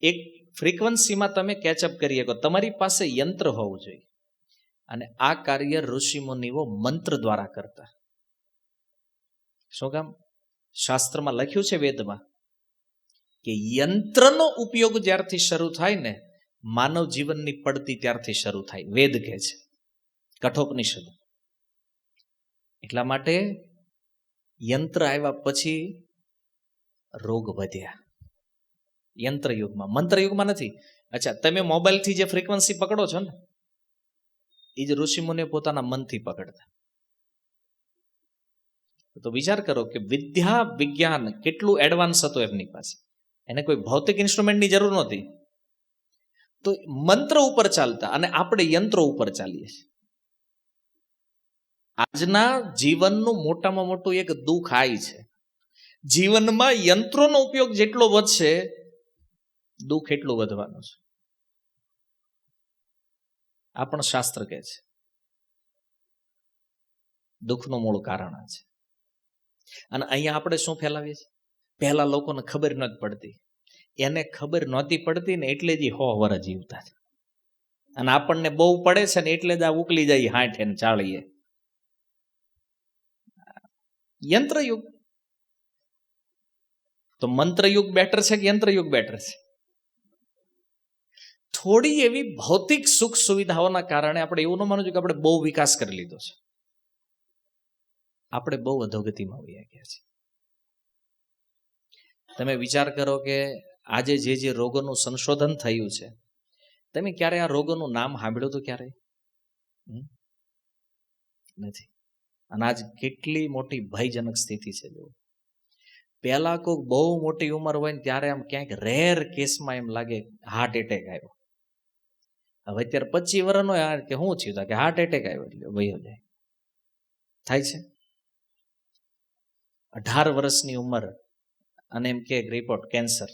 એક ફ્રીક્વન્સીમાં તમે કેચઅપ કરી શકો. તમારી પાસે યંત્ર હોવું જોઈએ, અને આ કાર્ય ઋષિ મુનિઓ મંત્ર દ્વારા કરતા. શું કામ? શાસ્ત્રમાં લખ્યું છે, વેદમાં, કે યંત્રનો ઉપયોગ જ્યારથી શરૂ થાય ને, માનવ જીવનની પડતી ત્યારથી શરૂ થાય. વેદ કહે છે, કઠોપનિષદ. એટલા માટે યંત્ર આવ્યા પછી રોગ વધ્યા. યંત્રયુગમાં, મંત્રયુગમાં નથી. અચ્છા, તમે મોબાઈલથી જે ફ્રીક્વન્સી પકડો છો ને, એ જ ઋષિમુનિ પોતાના મનથી પકડતા. તો વિચાર કરો કે વિદ્યા વિજ્ઞાન કેટલું એડવાન્સ હતું એમની પાસે. એને કોઈ ભૌતિક ઇન્સ્ટ્રુમેન્ટની જરૂર નહોતી. તો મંત્ર ઉપર ચાલતા, અને આપણે યંત્રો ઉપર ચાલીએ છીએ. આજના જીવનનું મોટામાં મોટું એક દુઃખ આ છે, જીવનમાં યંત્રોનો ઉપયોગ જેટલો વધશે, દુઃખ એટલું વધવાનું છે. આ પણ શાસ્ત્ર કહે છે, દુઃખનું મૂળ કારણ આ છે. અને અહીંયા આપણે શું ફેલાવીએ છીએ? પહેલા લોકોને ખબર નથી પડતી, એને ખબર નહોતી પડતી ને એટલે જ 100 વર્ષ જીવતા છે. અને આપણને બહુ પડે છે ને એટલે જ આ ઉકલી જાય 60 ને 40. યંત્રયુગ. તો મંત્રયુગ બેટર છે કે યંત્રયુગ બેટર છે? થોડી એવી ભૌતિક સુખ સુવિધાઓના કારણે આપણે એવું ન માનવું જોઈએ કે આપણે બહુ વિકાસ કરી લીધો છે. આપણે બહુ અધોગતિમાં આવી ગયા છીએ. તમે વિચાર કરો કે આજે જે રોગોનું સંશોધન થયું છે, તમે ક્યારે આ રોગોનું નામ સાંભળ્યું હતું? ક્યારે નથી. અને આજ કેટલી મોટી ભયજનક સ્થિતિ છે. જો પહેલા કોઈ બહુ મોટી ઉંમર હોય ને ત્યારે આમ ક્યાંક રેર કેસમાં એમ લાગે હાર્ટ એટેક આવ્યો. હવે અત્યારે 25 વર્ષનો કે શું થયું કે હાર્ટ એટેક આવ્યો એટલે વયો જાય. થાય છે. 18 વર્ષની ઉંમર અને એમ કે રિપોર્ટ કેન્સર.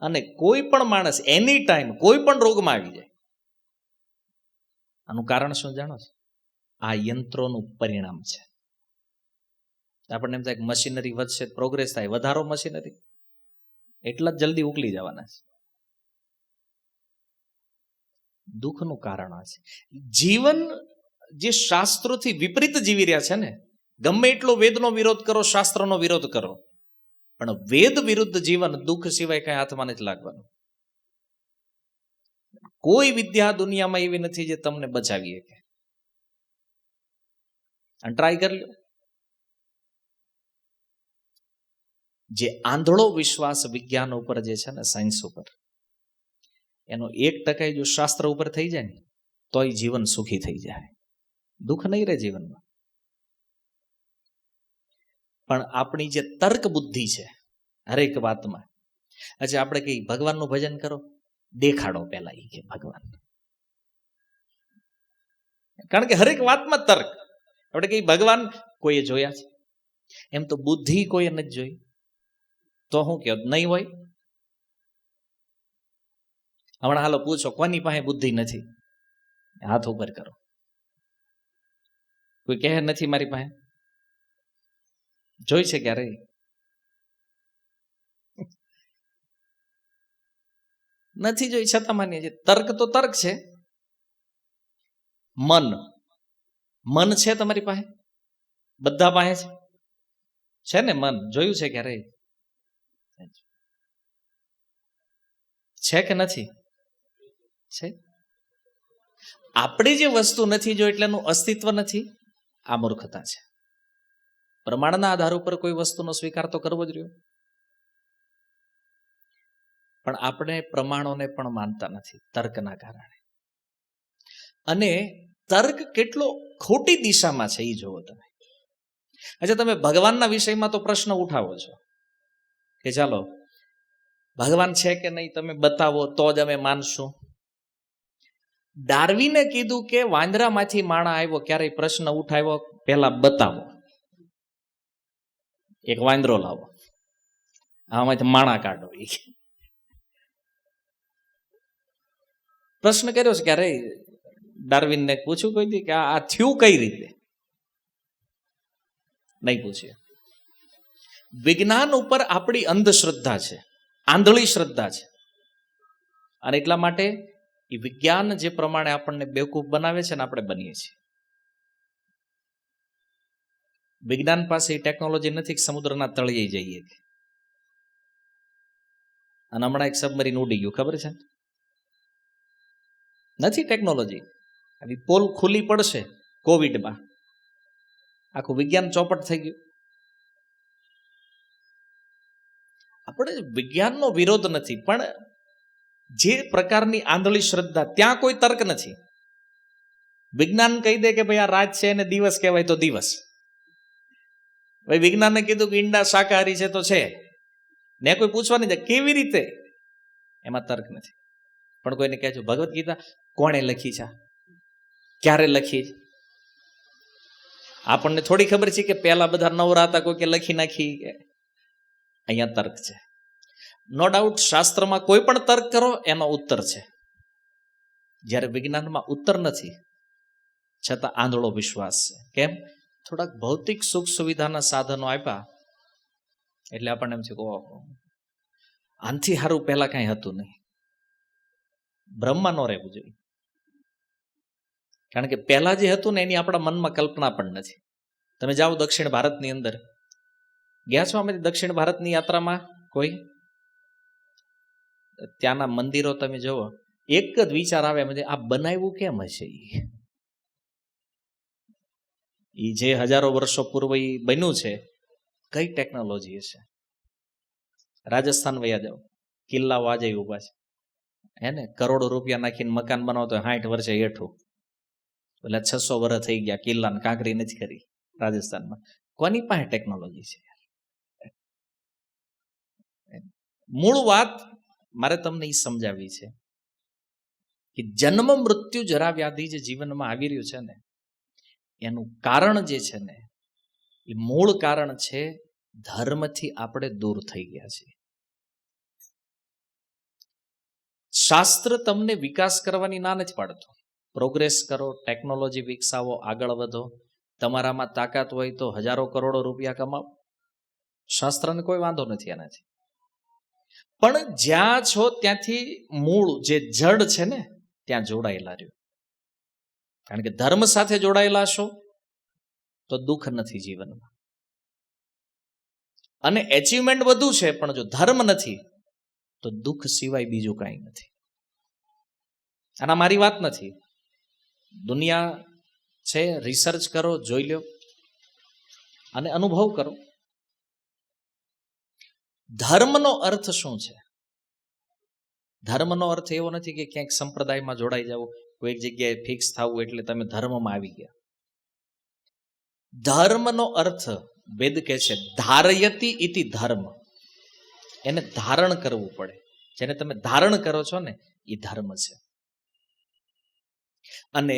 અને કોઈ પણ માણસ એની ટાઈમ કોઈ પણ રોગમાં આવી જાય. આનું કારણ શું જાણો છો? આ યંત્રોનું પરિણામ છે. આપણને એમ થાય કે મશીનરી વધશે, પ્રોગ્રેસ થાય, વધારો મશીનરી, એટલા જ જલ્દી ઉકલી જવાના છે. દુઃખનું કારણ આ છે. જીવન જે શાસ્ત્રોથી વિપરીત જીવી રહ્યા છે ને, ગમે એટલો વેદનો વિરોધ કરો, શાસ્ત્રનો વિરોધ કરો, પણ વેદ વિરુદ્ધ જીવન દુઃખ સિવાય કઈ હાથમાં નથી લાગવાનું. કોઈ વિદ્યા દુનિયામાં એવી નથી જે તમને બચાવી શકે. અને ટ્રાય કરી લો. જે આંધળો વિશ્વાસ વિજ્ઞાન ઉપર જે છે ને, સાયન્સ ઉપર, એનો 1% જો શાસ્ત્ર ઉપર થઈ જાય ને, તોય જીવન સુખી થઈ જાય. દુઃખ નહીં રહે જીવનમાં. પણ આપણી જે તર્ક બુદ્ધિ છે હરેક વાતમાં, આજે આપણે કઈ ભગવાનનું ભજન કરો, દેખાડો પહેલા એ કે ભગવાન. કારણ કે હરેક વાતમાં તર્ક. આપણે કઈ ભગવાન કોઈએ જોયા છે? એમ તો બુદ્ધિ કોઈએ નથી જોઈ, તો શું કહો નહીં હોય? હમણાં હાલો પૂછો, કોની પાસે બુદ્ધિ નથી? હાથ ઉપર કરો. કોઈ કહે નથી મારી પાસે? જોઈ છે ક્યારે? નથી જોઈ, છતાં માનીએ છીએ. તર્ક તો તર્ક છે. મન છે તમારી પાસે? બધા પાસે છે ને મન? જોયું છે ક્યારે? છે કે નથી? છે. આપણે જે વસ્તુ નથી જોઈ એટલે એનું અસ્તિત્વ નથી, આ મૂર્ખતા છે. પ્રમાણના આધાર ઉપર કોઈ વસ્તુનો સ્વીકાર તો કરવો જ રહ્યો. પણ આપણે પ્રમાણોને પણ માનતા નથી તર્કના કારણે. અને તર્ક કેટલો ખોટી દિશામાં છે એ જોવો તમે. અચ્છા, તમે ભગવાનના વિષયમાં તો પ્રશ્ન ઉઠાવો છો કે ચાલો ભગવાન છે કે નહીં તમે બતાવો તો જ અમે માનશું. ડાર્વિને કીધું કે વાંદરામાંથી માણા આવ્યો, ક્યારેય પ્રશ્ન ઉઠાવ્યો? પહેલા બતાવો, એક વાંદરો લાવો, આમાંથી માણા કાઢો. પ્રશ્ન કર્યો છે ક્યારે? ડાર્વિનને પૂછ્યું કોઈ દી કે આ થયું કઈ રીતે? નહીં પૂછીએ. વિજ્ઞાન ઉપર આપણી અંધશ્રદ્ધા છે, આંધળી શ્રદ્ધા છે, અને એટલા માટે એ વિજ્ઞાન જે પ્રમાણે આપણને બેવકૂફ બનાવે છે ને આપણે બનીએ છીએ. વિજ્ઞાન પાસે એ ટેકનોલોજી નથી કે સમુદ્રના તળિયે જઈએ. અને હમણાં એક સબમરીન ઉડી ગયું, ખબર છે? નથી ટેકનોલોજી. પોલ ખુલ્લી પડશે કોવિડમાં, આખું વિજ્ઞાન ચોપટ થઈ ગયું. આપણે વિજ્ઞાનનો વિરોધ નથી, પણ જે પ્રકારની આંધળી શ્રદ્ધા, ત્યાં કોઈ તર્ક નથી. વિજ્ઞાન કહી દે કે ભાઈ આ રાત છે અને દિવસ કહેવાય તો દિવસ. ભાઈ વિજ્ઞાને કીધું કે ઈંડા શાકાહારી છે તો છે, ને કોઈ પૂછવાની જાય કેવી રીતે, એમાં તર્ક નથી. પણ કોઈને કહે છે ભગવદ્ ગીતા કોણે લખી છે, ક્યારે લખી? આપણને થોડી ખબર છે કે પહેલા બધા નવરા હતા, કોઈ કે લખી નાખી. અહીંયા તર્ક છે. નો ડાઉટ શાસ્ત્રમાં કોઈ પણ તર્ક કરો એનો ઉત્તર છે. જ્યારે વિજ્ઞાનમાં ઉત્તર નથી, છતાં આંધળો વિશ્વાસ છે. કેમ? થોડાક ભૌતિક સુખ સુવિધાના સાધનો આપ્યા એટલે આપણને એમ છે કે આનથી સારું પહેલા કાંઈ હતું નહીં. બ્રહ્મા ન રહેવું જોઈએ, કારણ કે પહેલા જે હતું ને એની આપણા મનમાં કલ્પના પણ નથી. તમે જાઓ દક્ષિણ ભારતની અંદર, ગયા છો અમે દક્ષિણ ભારતની યાત્રામાં? કોઈ? ત્યાંના મંદિરો તમે જુઓ, એક જ વિચાર આવે, આ બનાવ્યું કેમ હશે? એ જે હજારો વર્ષો પૂર્વે બન્યું છે, કઈ ટેકનોલોજી હશે? રાજસ્થાન વયા જાઓ, કિલ્લાઓ આજે ઉભા છે, હે ને? કરોડો રૂપિયા નાખીને મકાન બનાવતો 60 વર્ષે હેઠું, એટલે 600 વર્ષ થઈ ગયા, કિલ્લાને કાંકરી નથી કરી રાજસ્થાનમાં. કોની પાસે ટેકનોલોજી છે? મૂળ વાત મારે તમને એ સમજાવી છે કે જન્મ મૃત્યુ જરા વ્યાધિ જે જીવનમાં આવી રહ્યું છે ને, એનું કારણ જે છે ને, એ મૂળ કારણ છે ધર્મથી આપણે દૂર થઈ ગયા છીએ. શાસ્ત્ર તમને વિકાસ કરવાની ના નથી પાડતું. પ્રોગ્રેસ કરો, ટેકનોલોજી વિકસાવો, આગળ વધો, તમારામાં તાકાત હોય તો હજારો કરોડો રૂપિયા કમાવો. શાસ્ત્રને કોઈ વાંધો નથી એનાથી. પણ જ્યાં છો ત્યાંથી મૂળ જે જડ છે ને, ત્યાં જોડાયેલા રહ્યો. કારણ કે ધર્મ સાથે જોડાયેલા છો તો દુઃખ નથી જીવનમાં. અને એચિવમેન્ટ વધુ છે, પણ જો ધર્મ નથી તો દુઃખ સિવાય બીજું કાંઈ નથી. અને મારી વાત નથી, દુનિયા છે, રિસર્ચ કરો, જોઈ લો અને અનુભવ કરો. ધર્મનો અર્થ શું છે? ધર્મનો અર્થ એવો નથી કે ક્યાંક સંપ્રદાયમાં જોડાઈ જવું, કોઈ એક જગ્યાએ ફિક્સ થવું એટલે તમે ધર્મમાં આવી ગયા. ધર્મનો અર્થ વેદ કહે છે ધારયતિ ઇતિ ધર્મ. એને ધારણ કરવું પડે. જેને તમે ધારણ કરો છો ને, એ ધર્મ છે. અને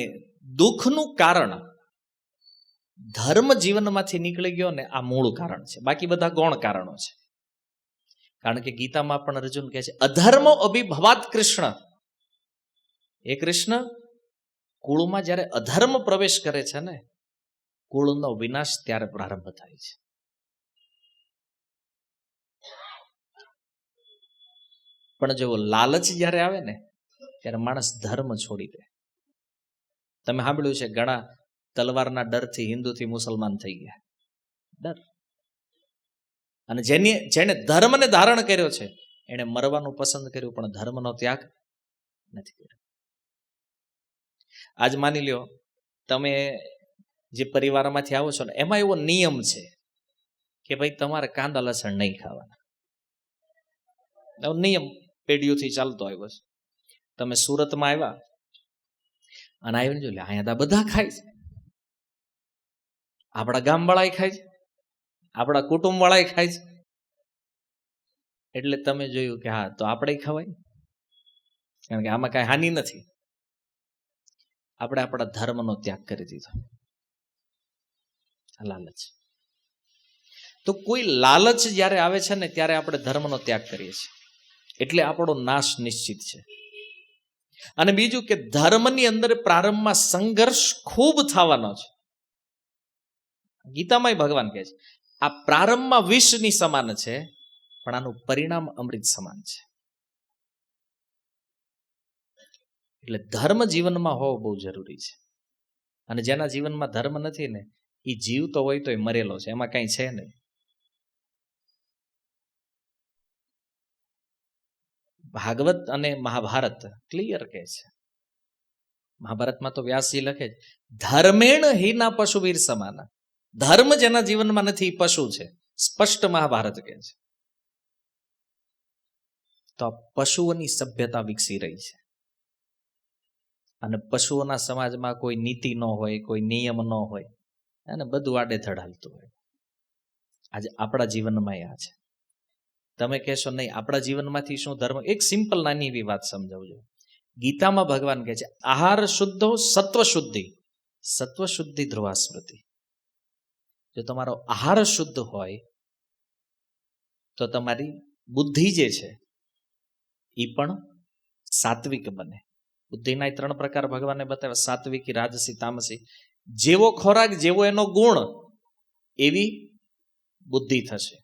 દુઃખનું કારણ ધર્મ જીવનમાંથી નીકળી ગયો ને, આ મૂળ કારણ છે. બાકી બધા ગૌણ કારણો છે. કારણ કે ગીતામાં પણ અર્જુન કહે છે અધર્મો અભિભવાત કૃષ્ણ. એ કૃષ્ણ, કુળમાં જ્યારે અધર્મ પ્રવેશ કરે છે ને, કુળનો વિનાશ ત્યારે પ્રારંભ થાય છે. પણ જો લાલચ જ્યારે આવે ને, ત્યારે માણસ ધર્મ છોડી દે. તમે સાંભળ્યું છે ઘણા તલવારના ડરથી હિન્દુથી મુસલમાન થઈ ગયા. ડર. અને જેને ધર્મને ધારણ કર્યો છે એને મરવાનું પસંદ કર્યું, પણ ધર્મનો ત્યાગ નથી કર્યો. આજ માની લ્યો તમે જે પરિવારમાંથી આવો છો ને, એમાં એવો નિયમ છે કે ભાઈ તમારે કાંદા લસણ નહીં ખાવાના. એવો નિયમ પેઢીઓથી ચાલતો આવ્યો છે. તમે સુરતમાં આવ્યા અને આવીને જો અહીંયા તો બધા ખાય છે, આપણા ગામવાળા ખાય છે, આપણા કુટુંબવાળા ખાય છે, એટલે તમે જોયું કે હા તો આપણે ખવાય, કારણ કે આમાં કાંઈ હાનિ નથી. આપણે આપણા ધર્મનો ત્યાગ કરી દીધો. લાલચ. તો કોઈ લાલચ જ્યારે આવે છે ને, ત્યારે આપણે ધર્મનો ત્યાગ કરીએ છીએ, એટલે આપણો નાશ નિશ્ચિત છે. અને બીજું કે ધર્મની અંદર પ્રારંભમાં સંઘર્ષ ખૂબ થવાનો છે. ગીતામાંય ભગવાન કહે છે આ પ્રારંભમાં વિષની સમાન છે, પણ આનું પરિણામ અમૃત સમાન છે. એટલે ધર્મ જીવનમાં હોવો બહુ જરૂરી છે. અને જેના જીવનમાં ધર્મ નથી ને એ જીવતો હોય તો એ મરેલો છે, એમાં કઈ છે નહીં. ભાગવત અને મહાભારત ક્લિયર કહે છે. મહાભારતમાં તો વ્યાસજી લખે છે ધર્મેણ હીના પશુવીર સમાના. ધર્મ જેના જીવનમાં નથી એ પશુ છે, સ્પષ્ટ મહાભારત કહે છે. તો આ પશુઓની સભ્યતા વિકસી રહી છે. અને પશુઓના સમાજમાં કોઈ નીતિ ન હોય, કોઈ નિયમ ન હોય, અને બધું આડેધડ હાલતું હોય. આજે આપણા જીવનમાં આ છે. તમે કહેશો નહીં આપણા જીવનમાંથી શું ધર્મ? એક સિમ્પલ નાની એવી વાત સમજાવજો. ગીતામાં ભગવાન કહે છે આહાર શુદ્ધો સત્વ શુદ્ધિ, સત્વ શુદ્ધિ ધ્રુવા સ્મૃતિ. જો તમારો આહાર શુદ્ધ હોય તો તમારી બુદ્ધિ જે છે એ પણ સાત્વિક બને. બુદ્ધિના 3 પ્રકાર ભગવાને બતાવ્યા, સાત્વિકી, રાજસી, તામસી. જેવો ખોરાક જેવો એનો ગુણ એવી બુદ્ધિ થશે.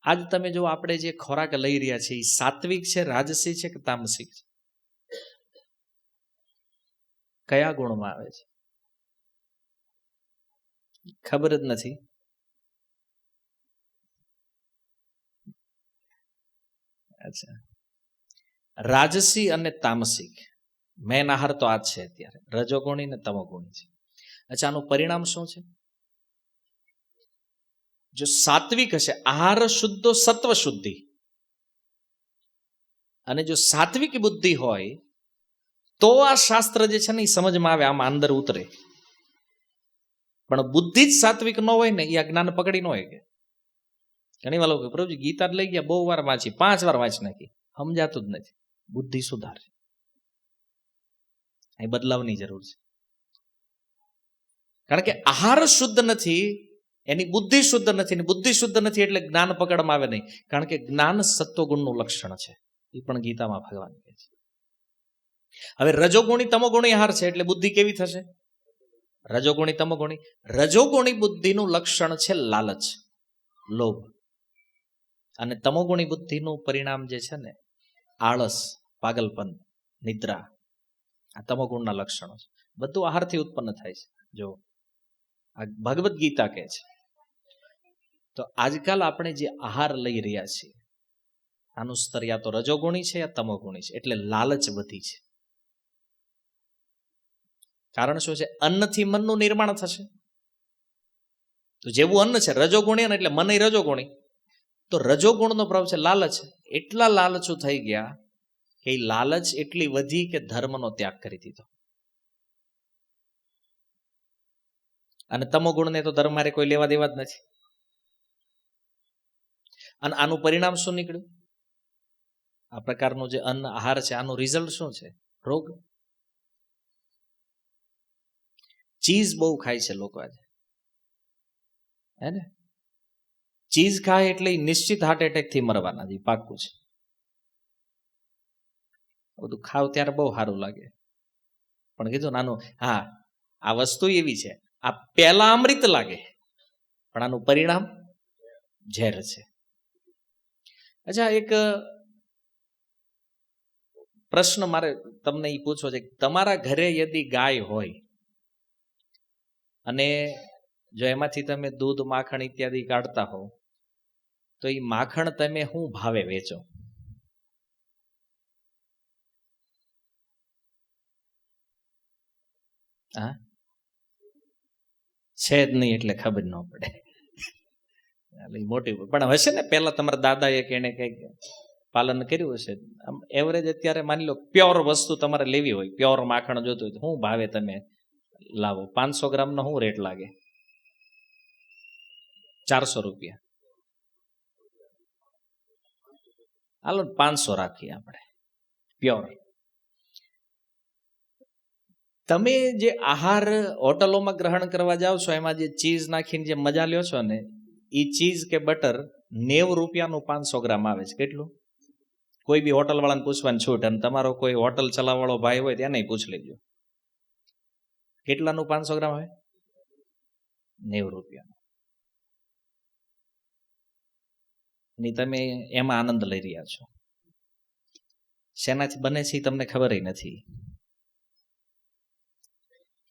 આજ તમે જો આપણે જે ખોરાક લઈ રહ્યા છીએ એ સાત્વિક છે, રાજસી છે કે તામસિક છે? કયા ગુણમાં આવે છે ખબર જ નથી. અચ્છા, રાજસી અને તામસિક મેન આહાર તો આ જ છે અત્યારે, રજોગુણી ને તમોગુણી છે. અચ્છા, આનું પરિણામ શું છે? જો સાત્વિક હશે, આહાર શુદ્ધો સત્વ શુદ્ધિ, અને જો સાત્વિક બુદ્ધિ હોય તો આ શાસ્ત્ર જે છે ને એ સમજમાં આવે, આમાં અંદર ઉતરે. પણ બુદ્ધિ જ સાત્વિક ન હોય ને એ આ જ્ઞાન પકડી ન હોય. કે ઘણી વાર લોકો પ્રભુજી ગીતા લઈ ગયા, બહુ વાર વાંચી, 5 વાર વાંચી નાખી, સમજાતું જ નથી. બુદ્ધિ સુધારે, એ બદલાવની જરૂર છે. કારણ કે આહાર શુદ્ધ નથી, એની બુદ્ધિ શુદ્ધ નથી, ને બુદ્ધિ શુદ્ધ નથી એટલે જ્ઞાન પકડમાં આવે નહીં. કારણ કે જ્ઞાન સત્વગુણનું લક્ષણ છે, એ પણ ગીતામાં ભગવાન કહે છે. હવે રજોગુણી તમોગુણી આહાર છે એટલે બુદ્ધિ કેવી થશે? રજોગુણી તમોગુણી. રજોગુણી બુદ્ધિનું લક્ષણ છે લાલચ, લોભ. અને તમોગુણી બુદ્ધિનું પરિણામ જે છે ને આળસ, પાગલપન, નિદ્રા. આ તમોગુણના લક્ષણો છે. બધું આહારથી ઉત્પન્ન થાય છે. જો આ ભગવદ્ ગીતા કહે છે. તો આજકાલ આપણે જે આહાર લઈ રહ્યા છીએ આનું સ્તર યા તો રજોગુણી છે યા તમોગુણી છે, એટલે લાલચ વધી છે. કારણ શું છે? અન્નથી મનનું નિર્માણ થશે. તો જેવું અન્ન છે રજોગુણી એટલે મન રજોગુણી, તો રજોગુણનો પ્રભાવ છે લાલચ. એટલા લાલચું થઈ ગયા કે એ લાલચ એટલી વધી કે ધર્મનો ત્યાગ કરી દીધો. અને તમોગુણને તો ધર્મ મારે કોઈ લેવા દેવા જ નથી. અને આનું પરિણામ શું નીકળ્યું? આ પ્રકારનું જે અન્ન આહાર છે આનું રિઝલ્ટ શું છે? રોગ. ચીઝ બહુ ખાય છે લોકો આજે, હે ને? ચીઝ ખાય એટલે નિશ્ચિત હાર્ટ એટેક થી મરવાના, જે પાક્કું છે. બધું ખાવ ત્યારે બહુ સારું લાગે, પણ કીધું નાનું, હા આ વસ્તુ એવી છે, આ પહેલા અમૃત લાગે પણ આનું પરિણામ ઝેર છે. અચ્છા, એક પ્રશ્ન મારે તમને એ પૂછવો છે. તમારા ઘરે યદી ગાય હોય અને જો એમાંથી તમે દૂધ, માખણ ઇત્યાદિ કાઢતા હો, તો એ માખણ તમે શું ભાવે વેચો? હા, છે જ નહીં એટલે ખબર ન પડે. મોટી પણ હશે ને, પેલા તમારા દાદાએ કે એને કંઈક પાલન કર્યું હશે. આમ એવરેજ અત્યારે માની લો પ્યોર વસ્તુ તમારે લેવી હોય, પ્યોર માખણ જોતું હોય, શું ભાવે તમે લાવો? 500 ગ્રામનો શું રેટ લાગે? 400 રૂપિયા. હાલો 500 રાખીએ આપણે પ્યોર. તમે જે આહાર હોટલોમાં ગ્રહણ કરવા જાઓ છો એમાં જે ચીઝ નાખીને જે મજા લ્યો છો ને, એ ચીઝ કે બટર 90 રૂપિયાનું 500 ગ્રામ આવે છે. કેટલું? કોઈ બી હોટલ વાળાને પૂછવાની છૂટ, અને તમારો કોઈ હોટલ ચલાવવાળો ભાઈ હોય તેને પૂછ લેજો કેટલાનું 500 ગ્રામ આવે. ₹90 ની તમે એમાં આનંદ લઈ રહ્યા છો. શેનાથી બને છે તમને ખબર નથી.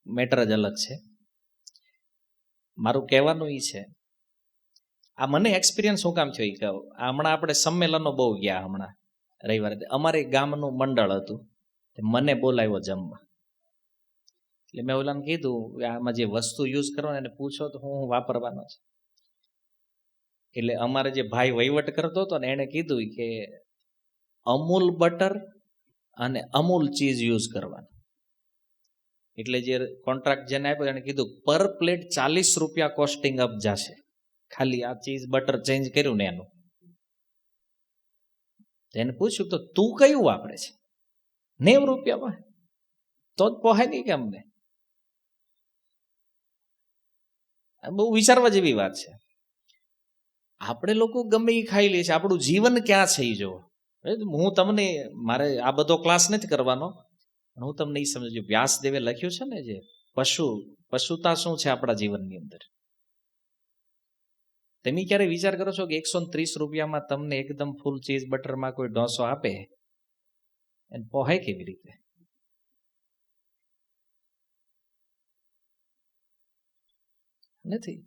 મેટર જ અલગ છે. મારું કહેવાનું એ છે, આ મને એક્સપિરિયન્સ શું કામ થયો એ કહું. હમણાં આપણે સંમેલનો બહુ ગયા. હમણાં રવિવારે અમારે ગામનું મંડળ હતું, મને બોલાવ્યો જમવા. એટલે મેં ઓલાને કીધું આમાં જે વસ્તુ યુઝ કરવાની એને પૂછો તો હું વાપરવાનો છે. એટલે અમારે જે ભાઈ વહીવટ કરતો હતો ને એણે કીધું કે અમૂલ બટર અને અમૂલ ચીઝ યુઝ કરવાનું. એટલે જે કોન્ટ્રાક્ટ જેને આપ્યો એને કીધું પર પ્લેટ ₹40 કોસ્ટિંગ અપ જશે, ખાલી આ ચીઝ બટર ચેન્જ કર્યું ને એનું. એને પૂછ્યું તો તું કયું વાપરે છે ₹90 તો જ પોહાય નહીં કે અમને? બહુ વિચારવા જેવી વાત છે. આપણે લોકો ગમે એ ખાઈ લઈએ છીએ, આપણું જીવન ક્યાં છે એ જોવો. હું તમને, મારે આ બધો ક્લાસ નથી કરવાનો, હું તમને એ સમજુ. વ્યાસદેવે લખ્યું છે ને જે પશુતા શું છે આપણા જીવનની અંદર. તમે ક્યારે વિચાર કરો છો કે ₹130 તમને એકદમ ફૂલ ચીઝ બટરમાં કોઈ ઢોસો આપે, એને પોહાય કેવી રીતે? નથી.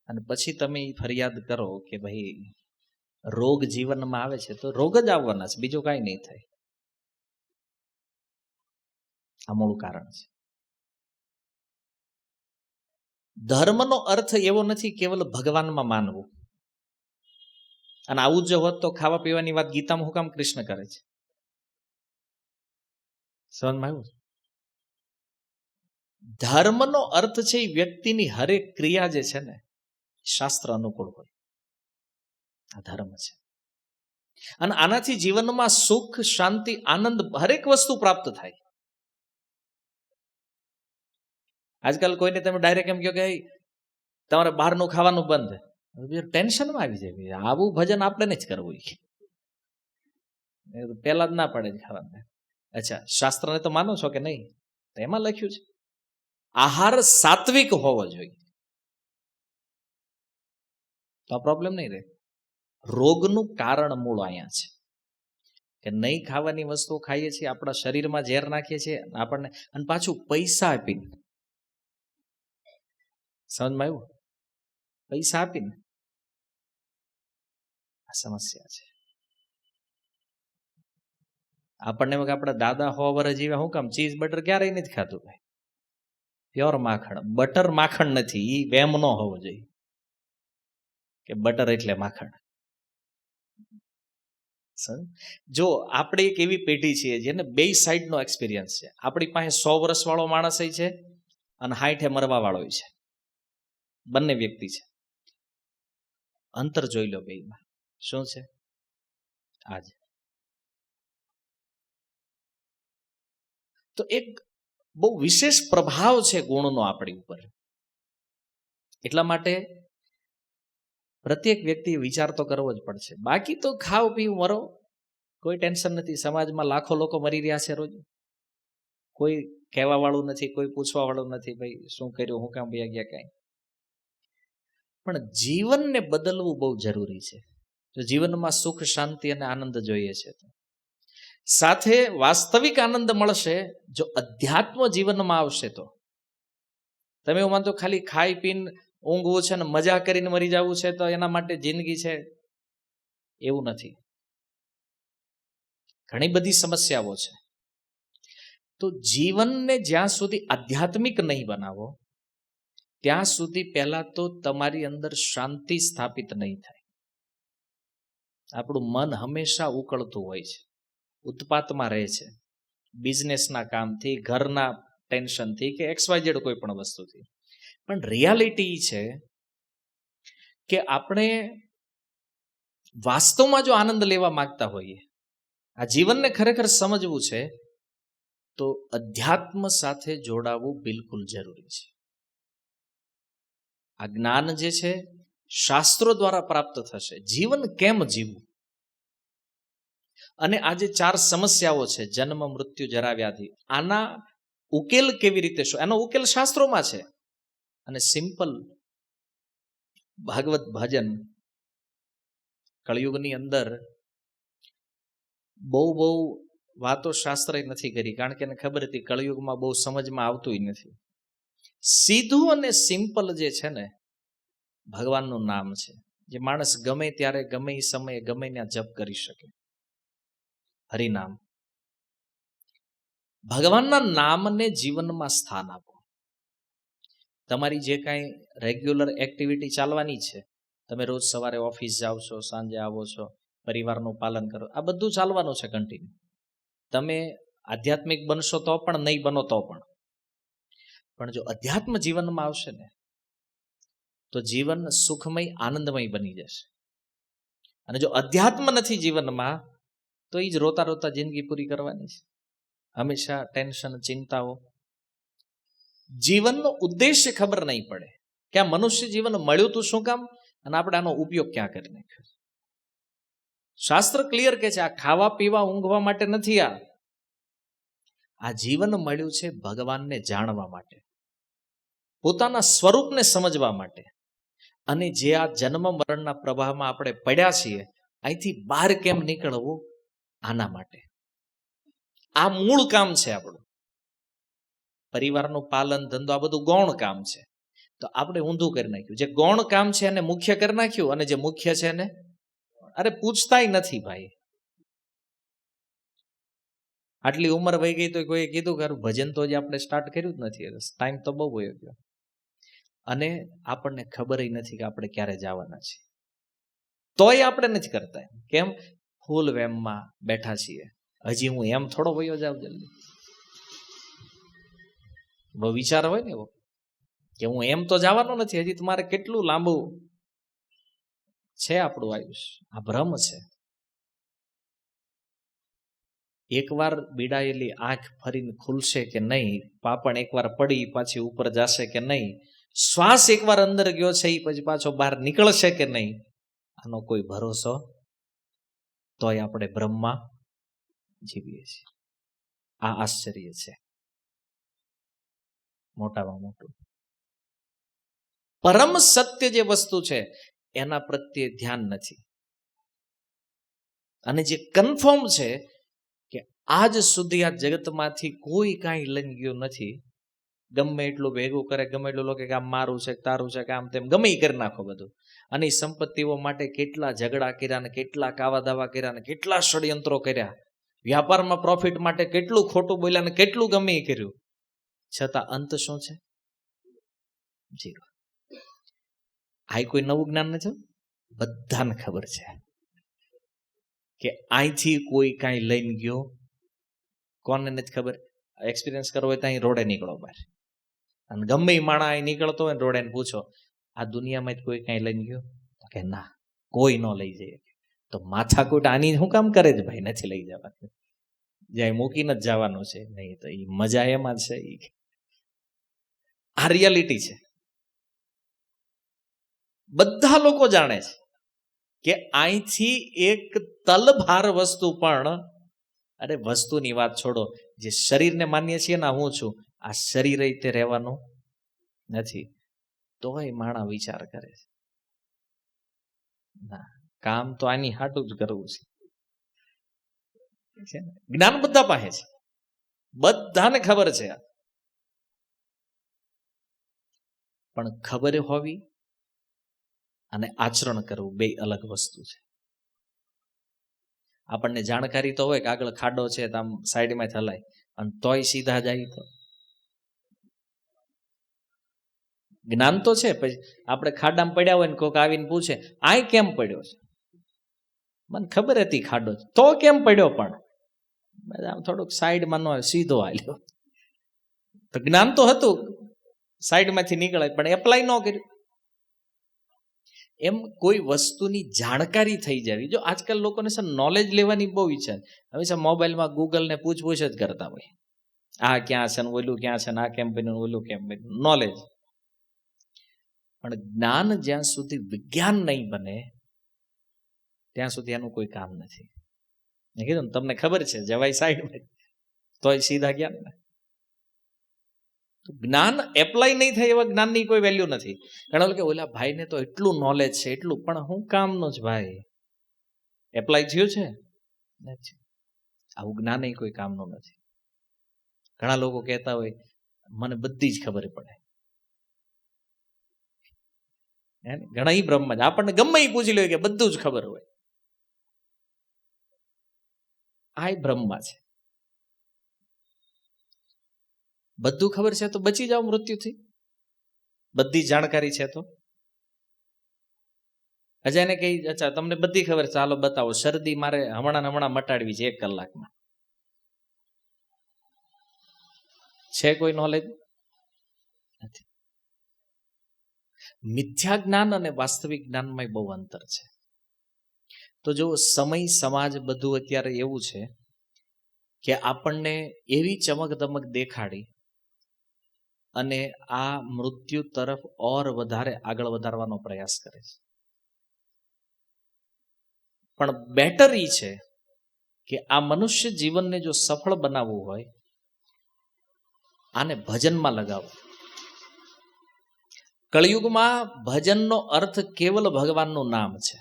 અને પછી તમે ફરિયાદ કરો કે ભાઈ રોગ જીવનમાં આવે છે, તો રોગ જ આવવાના છે, બીજું કાંઈ નહીં થાય. આ મૂળ કારણ છે. ધર્મનો અર્થ એવો નથી કેવલ ભગવાનમાં માનવું. અને આવું જ હોત તો ખાવા પીવાની વાત ગીતામાં હું કામ કૃષ્ણ કરે છે? સમજમાં આવ્યું? ધર્મનો અર્થ છે એ વ્યક્તિની હરેક ક્રિયા જે છે ને શાસ્ત્ર અનુકૂળ હોય. આ ધર્મ છે. અને આનાથી જીવનમાં સુખ, શાંતિ, આનંદ, હરેક વસ્તુ પ્રાપ્ત થાય. આજકાલ કોઈને તમે ડાયરેક્ટ એમ કહો કે તમારે બહારનું ખાવાનું બંધ, ટેન્શનમાં આવી જાય. આવું ભજન આપણે જ કરવું. પેલા જ ના પડે જ ખાવાનું. અચ્છા, શાસ્ત્રને તો માનો છો કે નહીં? તો એમાં લખ્યું છે આહાર સાત્વિક હોવો જોઈએ. તો આ પ્રોબ્લેમ નહીં રહે. રોગનું કારણ મૂળ અહીંયા છે કે નહીં ખાવાની વસ્તુઓ ખાઈએ છીએ, આપણા શરીરમાં ઝેર નાખીએ છીએ આપણને, અને પાછું પૈસા આપીને. સમજમાં આવ્યું? પૈસા આપીને આ સમસ્યા છે. આપણને આપણા દાદા 100 વર્ષ જીવ્યા, શું કામ? ચીઝ બટર ક્યારેય નથી ખાતું ભાઈ. પ્યોર માખણ. બટર માખણ નથી, એ વેમ ન હોવો જોઈએ કે બટર એટલે માખણ. જો આપણે એક એવી પેઢી છીએ જેને બે સાઈડનો એક્સપિરિયન્સ છે. આપણી પાસે 100 વર્ષ વાળો માણસ છે અને 60 મરવા વાળો છે. બંને વ્યક્તિ છે. અંતર જોઈ લો બેમાં. શું છે? આજ તો એક બહુ વિશેષ પ્રભાવ છે ગુણનો આપણી ઉપર. એટલા માટે પ્રત્યેક વ્યક્તિએ વિચાર તો કરવો જ પડશે. બાકી તો ખાઓ પીવું મરો, કોઈ ટેન્શન નથી. સમાજમાં લાખો લોકો મરી રહ્યા છે રોજ, કોઈ કહેવા વાળું નથી, કોઈ પૂછવા વાળું નથી, ભાઈ શું કર્યું, હું કામ ભૈયા ગયા, કાંઈ. પણ જીવનને બદલવું બહુ જરૂરી છે. જો જીવનમાં સુખ, શાંતિ અને આનંદ જોઈએ છે તો સાથે વાસ્તવિક આનંદ મળશે જો અધ્યાત્મ જીવનમાં આવશે. તો તમે એવું માનતો ખાલી ખાઈ પીને ઊંઘવું છે ને મજા કરીને મરી જવું છે તો એના માટે જિંદગી છે, એવું નથી. ઘણી બધી સમસ્યાઓ છે. તો જીવનને જ્યાં સુધી આધ્યાત્મિક નહીં બનાવો ત્યાં સુધી પહેલા તો તમારી અંદર શાંતિ સ્થાપિત નહીં થાય. આપણું મન હંમેશા ઉકળતું હોય છે, ઉત્પાતમાં રહે છે, બિઝનેસના કામથી, ઘરના ટેન્શનથી કે XYZ કોઈ પણ વસ્તુથી. પણ રિયાલિટી છે કે આપણે વાસ્તવમાં જો આનંદ લેવા માંગતા હોઈએ, આ જીવનને ખરેખર સમજવું છે, તો અધ્યાત્મ સાથે જોડાવું બિલકુલ જરૂરી છે. આ જ્ઞાન જે છે શાસ્ત્રો દ્વારા પ્રાપ્ત થશે. જીવન કેમ જીવવું, અને આ જે 4 સમસ્યાઓ છે, જન્મ, મૃત્યુ, જરા, વ્યાધિ, આના ઉકેલ કેવી રીતે, શું એનો ઉકેલ શાસ્ત્રોમાં છે. અને સિમ્પલ ભાગવત ભજન કળિયુગની અંદર બહુ વાતો શાસ્ત્રએ નથી કરી, કારણ કે એને ખબર હતી કળિયુગમાં બહુ સમજમાં આવતું નથી. સીધું અને સિમ્પલ જે છે ને ભગવાનનું નામ છે, જે માણસ ગમે ત્યારે ગમે એ સમયે ગમે ત્યાં જપ કરી શકે. હરિનામ. ભગવાનના નામને જીવનમાં સ્થાન આપો. તમારી જે કાંઈ રેગ્યુલર એક્ટિવિટી ચાલવાની છે, તમે રોજ સવારે ઓફિસ જાઓ છો, સાંજે આવો છો, પરિવારનું પાલન કરો, આ બધું ચાલવાનું છે કન્ટિન્યુ. તમે આધ્યાત્મિક બનશો તો પણ, નહીં બનો તો પણ જો અધ્યાત્મ જીવનમાં આવશે ને તો જીવન સુખમય આનંદમય બની જશે. અને જો અધ્યાત્મ નથી જીવનમાં તો એ જ રોતા રોતા જિંદગી પૂરી કરવાની છે. હંમેશા ટેન્શન, ચિંતાઓ. જીવનનો ઉદ્દેશ્ય ખબર નહીં પડે કે આ મનુષ્ય જીવન મળ્યું તું શું કામ અને આપણે આનો ઉપયોગ ક્યાં કરી નાખ્યો. શાસ્ત્ર ક્લિયર કે છે આ ખાવા પીવા ઊંઘવા માટે નથી. આ જીવન મળ્યું છે ભગવાનને જાણવા માટે, પોતાના સ્વરૂપને સમજવા માટે. અને જે આ જન્મ મરણના પ્રવાહમાં આપણે પડ્યા છીએ, અહીંથી બહાર કેમ નીકળવું, આના માટે. આ મૂળ કામ છે આપણું. પરિવારનું પાલન, ધંધો, આ બધું ગૌણ કામ છે. તો આપણે ઊંધું કરી નાખ્યું. જે ગૌણ કામ છે એને મુખ્ય કરી નાખ્યું, અને જે મુખ્ય છે એને પૂછતાય નથી ભાઈ. આટલી ઉંમર વહી ગઈ તો કોઈ કીધું કે ભજન તો હજી આપણે સ્ટાર્ટ કર્યું જ નથી, ટાઈમ તો બહુ વયો ગયો. અને આપણને ખબર નથી કે આપણે ક્યારે જવાના છીએ, તોય આપણે નથી કરતા. કેમ? ફૂલ વેમમાં બેઠા છીએ. હજી હું એમ થોડો વયો જાવ જલ્દી. બહુ વિચાર હોય ને એવો કે હું એમ તો જવાનો નથી, હજી તમારે કેટલું લાંબુ છે આપણું આયુષ્ય. આ ભ્રમ છે. એકવાર બીડાયેલી આંખ ફરીને ખુલશે કે નહીં, પાપણ એકવાર પડી પાછી ઉપર જશે કે નહીં, શ્વાસ એકવાર અંદર ગયો છે એ પછી પાછો બહાર નીકળશે કે નહીં, આનો કોઈ ભરોસો. તોય આપણે બ્રહ્મમાં જીવીએ છીએ. આ આશ્ચર્ય છે મોટામાં મોટું. પરમ સત્ય જે વસ્તુ છે એના પ્રત્યે ધ્યાન નથી. અને જે કન્ફર્મ છે કે આજ સુધી આ જગતમાંથી કોઈ કાંઈ લઈ ગયું નથી. ગમે એટલું ભેગું કરે, ગમે એટલું લોકો કે આમ મારું છે, તારું છે, કે આમ તેમ ગમે એ કરી નાખો બધું. અને એ સંપત્તિઓ માટે કેટલા ઝઘડા કર્યા, ને કેટલા કાવા દાવા કર્યા, ને કેટલા ષડયંત્રો કર્યા, વ્યાપારમાં પ્રોફિટ માટે કેટલું ખોટું બોલ્યા, ને કેટલું ગમે એ કર્યું, છતાં અંત શું છે? જીરો. આ કોઈ નવું જ્ઞાન નથી. બધાને ખબર છે કે અહીંથી કોઈ કાંઈ લઈને ગયો. કોને નથી ખબર? એક્સપિરિયન્સ કરવો હોય તો અહીં રોડે નીકળો બહાર, અને ગમે એ માણા અહીં નીકળતો હોય ને રોડે પૂછો, આ દુનિયામાં જ કોઈ કાંઈ લઈને ગયો? કે ના, કોઈ ન લઈ જાય. તો માથાકૂટ આની શું કામ કરે છે ભાઈ? નથી લઈ જવાનું, જ્યાં મૂકીને જ જવાનું છે. નહીં તો એ મજા એમાં જ છે. આ રિયાલિટી છે. બધા લોકો જાણે છે કે અહીંથી એક તલભાર વસ્તુ પણ, અરે વસ્તુની વાત છોડો, જે શરીરને માનીએ છીએ ને હું છું, આ શરીર રીતે રહેવાનું નથી. તોય માણા વિચાર કરે છે, ના, કામ તો આની હાટું જ કરવું છે. જ્ઞાન બધા પાસે છે, બધાને ખબર છે. પણ ખબર હોવી અને આચરણ કરવું બે અલગ વસ્તુ છે. આપણને જાણકારી તો હોય કે આગળ ખાડો છે તો આમ સાઈડમાં હલાય, અને તોય સીધા જાય. તો જ્ઞાન તો છે. પછી આપણે ખાડામાં પડ્યા હોય ને કોઈક આવીને પૂછે, આય કેમ પડ્યો છે? મને ખબર હતી ખાડો છે, તો કેમ પડ્યો? પણ આમ થોડુંક સાઈડમાં ન સીધો હાલ્યો. તો જ્ઞાન તો હતું, સાઈડમાંથી નીકળાય, પણ એપ્લાય ન કર્યું. એમ કોઈ વસ્તુની જાણકારી થઈ જવી. જો આજકાલ લોકોને છે નોલેજ લેવાની બહુ ઈચ્છા છે. હવે છે મોબાઈલમાં ગૂગલને પૂછપૂછ જ કરતા હોય, આ ક્યાં છે ને ઓલું ક્યાં છે ને આ કેમ બન્યું, ઓલું કેમ બન્યું. નોલેજ. પણ જ્ઞાન જ્યાં સુધી વિજ્ઞાન નહીં બને ત્યાં સુધી એનું કોઈ કામ નથી. મેં કીધું ને તમને ખબર છે, જવાય સાઈડમાં તોય સીધા ગયા ને. જ્ઞાન એપ્લાય નહીં થાય એવા જ્ઞાનની કોઈ વેલ્યુ નથી. ઘણા કે ઓલા ભાઈને તો એટલું નોલેજ છે, એટલું, પણ હું કામનું જ ભાઈ, એપ્લાય થયું છે નથી. આવું જ્ઞાન કોઈ કામનું નથી. ઘણા લોકો કહેતા હોય મને બધી જ ખબર પડે, ઘણા ઈ બ્રહ્મ જ, આપણને ગમે એ પૂછી લે કે બધું જ ખબર હોય. આ બ્રહ્મા છે. બધું ખબર છે તો બચી જાઓ મૃત્યુથી. બધી જાણકારી છે તો અજાને કઈ, અચ્છા તમને બધી ખબર, ચાલો બતાવો, શરદી મારે હમણાં મટાડવી છે 1 કલાકમાં, છે કોઈ નોલેજ નથી. મિથ્યા જ્ઞાન અને વાસ્તવિક જ્ઞાનમાં બહુ અંતર છે. તો જો સમય સમાજ બધું અત્યારે એવું છે કે આપણને એવી ચમક દમક દેખાડી અને આ મૃત્યુ તરફ ઓર વધારે આગળ વધારવાનો પ્રયાસ કરે છે. પણ બેટર ઈ છે કે આ મનુષ્ય જીવનને જો સફળ બનાવવું હોય, આને ભજનમાં લગાવો. કળિયુગમાં ભજનનો અર્થ કેવલ ભગવાનનું નામ છે,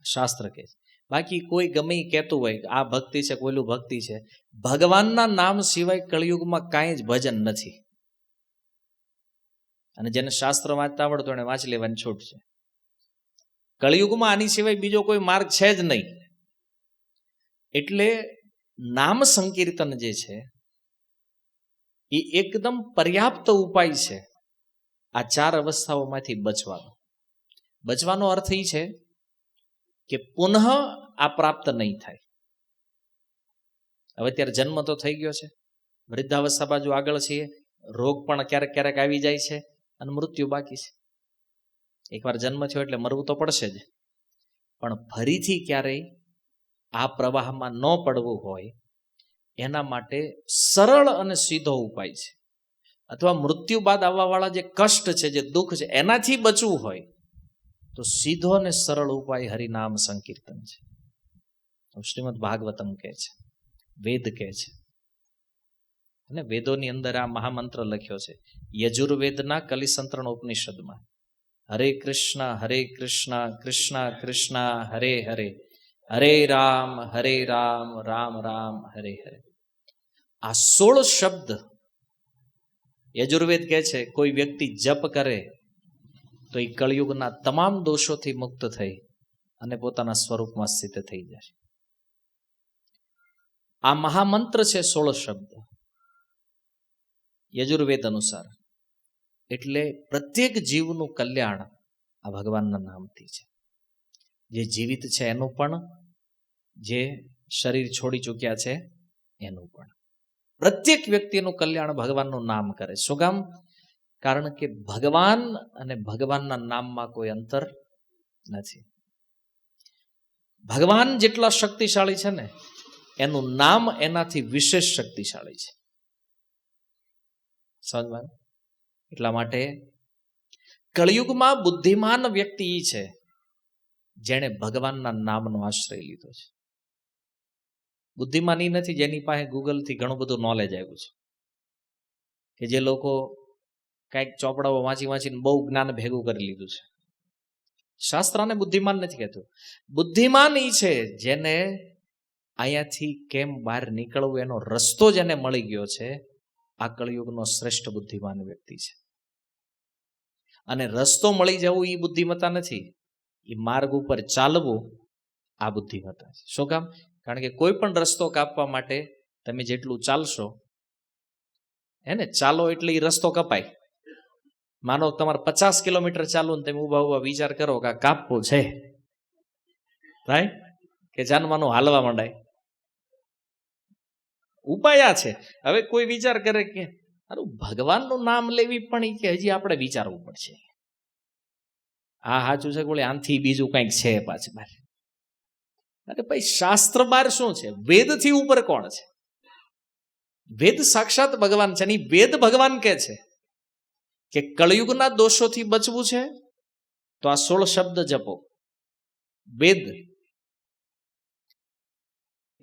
શાસ્ત્ર કહે છે. બાકી કોઈ ગમે કહેતું હોય આ ભક્તિ છે, કોઈલું ભક્તિ છે, ભગવાનના નામ સિવાય કળિયુગમાં કાંઈ જ ભજન નથી. અને જેને શાસ્ત્ર વાંચતા આવડતો એને વાંચી લેવાની છૂટ છે. કળિયુગમાં આની સિવાય બીજો કોઈ માર્ગ છે જ નહીં. એટલે નામ સંકીર્તન જે છે એ એકદમ પર્યાપ્ત ઉપાય છે આ 4 અવસ્થાઓમાંથી બચવાનો અર્થ એ છે કે પુનઃ આ પ્રાપ્ત નહીં થાય. હવે ત્યારે જન્મ તો થઈ ગયો છે, વૃદ્ધાવસ્થા બાજુ આગળ છીએ, રોગ પણ ક્યારેક ક્યારેક આવી જાય છે અને મૃત્યુ બાકી છે. એકવાર જન્મ થયો એટલે મરવું તો પડશે જ, પણ ફરીથી ક્યારેય આ પ્રવાહમાં ન પડવું હોય એના માટે સરળ અને સીધો ઉપાય છે. અથવા મૃત્યુ બાદ આવવાવાળા જે કષ્ટ છે, જે દુઃખ છે, એનાથી બચવું હોય તો સીધો અને સરળ ઉપાય હરિનામ સંકીર્તન છે. શ્રીમદ ભાગવતમ કહે છે, વેદ કહે છે. અને વેદોની અંદર આ મહામંત્ર લખ્યો છે યજુર્વેદના કલિસંત્રણ ઉપનિષદમાં. હરે કૃષ્ણ કૃષ્ણ કૃષ્ણ હરે હરે, હરે રામ રામ રામ હરે હરે. આ 16 શબ્દ યજુર્વેદ કહે છે કોઈ વ્યક્તિ જપ કરે તો એ કળિયુગના તમામ દોષોથી મુક્ત થઈ અને પોતાના સ્વરૂપમાં સ્થિત થઈ જાય. આ મહામંત્ર છે 16 શબ્દ યજુર્વેદ અનુસાર. એટલે પ્રત્યેક જીવનું કલ્યાણ આ ભગવાનના નામથી છે. જે જીવિત છે એનું પણ, જે શરીર છોડી ચૂક્યા છે એનું પણ. પ્રત્યેક વ્યક્તિનું કલ્યાણ ભગવાનનું નામ કરે. શું કામ? કારણ કે ભગવાન અને ભગવાનના નામમાં કોઈ અંતર નથી. ભગવાન જેટલા શક્તિશાળી છે ને એનું નામ એનાથી વિશેષ શક્તિશાળી છે. સમજવાનું? એટલા માટે કળિયુગમાં બુદ્ધિમાન વ્યક્તિ એ છે જેણે ભગવાનના નામનો આશ્રય લીધો છે. બુદ્ધિમાન એ નથી જેની પાસે ગૂગલથી ઘણું બધું નોલેજ આવ્યું છે, કે જે લોકો કંઈક ચોપડાઓ વાંચીને બહુ જ્ઞાન ભેગું કરી લીધું છે. શાસ્ત્રને બુદ્ધિમાન નથી કહેતું. બુદ્ધિમાન એ છે જેને અહીંયાથી કેમ બહાર નીકળવું એનો રસ્તો જેને મળી ગયો છે. આ કળિયુગનો શ્રેષ્ઠ બુદ્ધિમાન વ્યક્તિ છે. અને રસ્તો મળી જવું એ બુદ્ધિમત્તા નથી, એ માર્ગ ઉપર ચાલવું આ બુદ્ધિમત્તા છે. શું કામ? કારણ કે કોઈ પણ રસ્તો કાપવા માટે તમે જેટલું ચાલશો એને ચાલો એટલે એ રસ્તો કપાય. માનો તમારે 50 કિલોમીટર ચાલવું ને તમે ઊભા વિચાર કરો કે આ કાપવું છે, રાઈટ? કે જાનવાનું હાલવા માંડાય. ઉપાય આ છે. હવે કોઈ વિચાર કરે કે અરે ભગવાનનું નામ લેવી પણ કે હજી આપણે વિચારવું પડશે. આ સાચું છે કે આનથી બીજું કંઈક છે પાછું બાર. અરે ભાઈ, શાસ્ત્ર બાર શું છે? વેદથી ઉપર કોણ છે? વેદ સાક્ષાત ભગવાન છે. અને વેદ ભગવાન કહે છે કે કળિયુગના દોષોથી બચવું છે તો આ 16 શબ્દ જપો. વેદ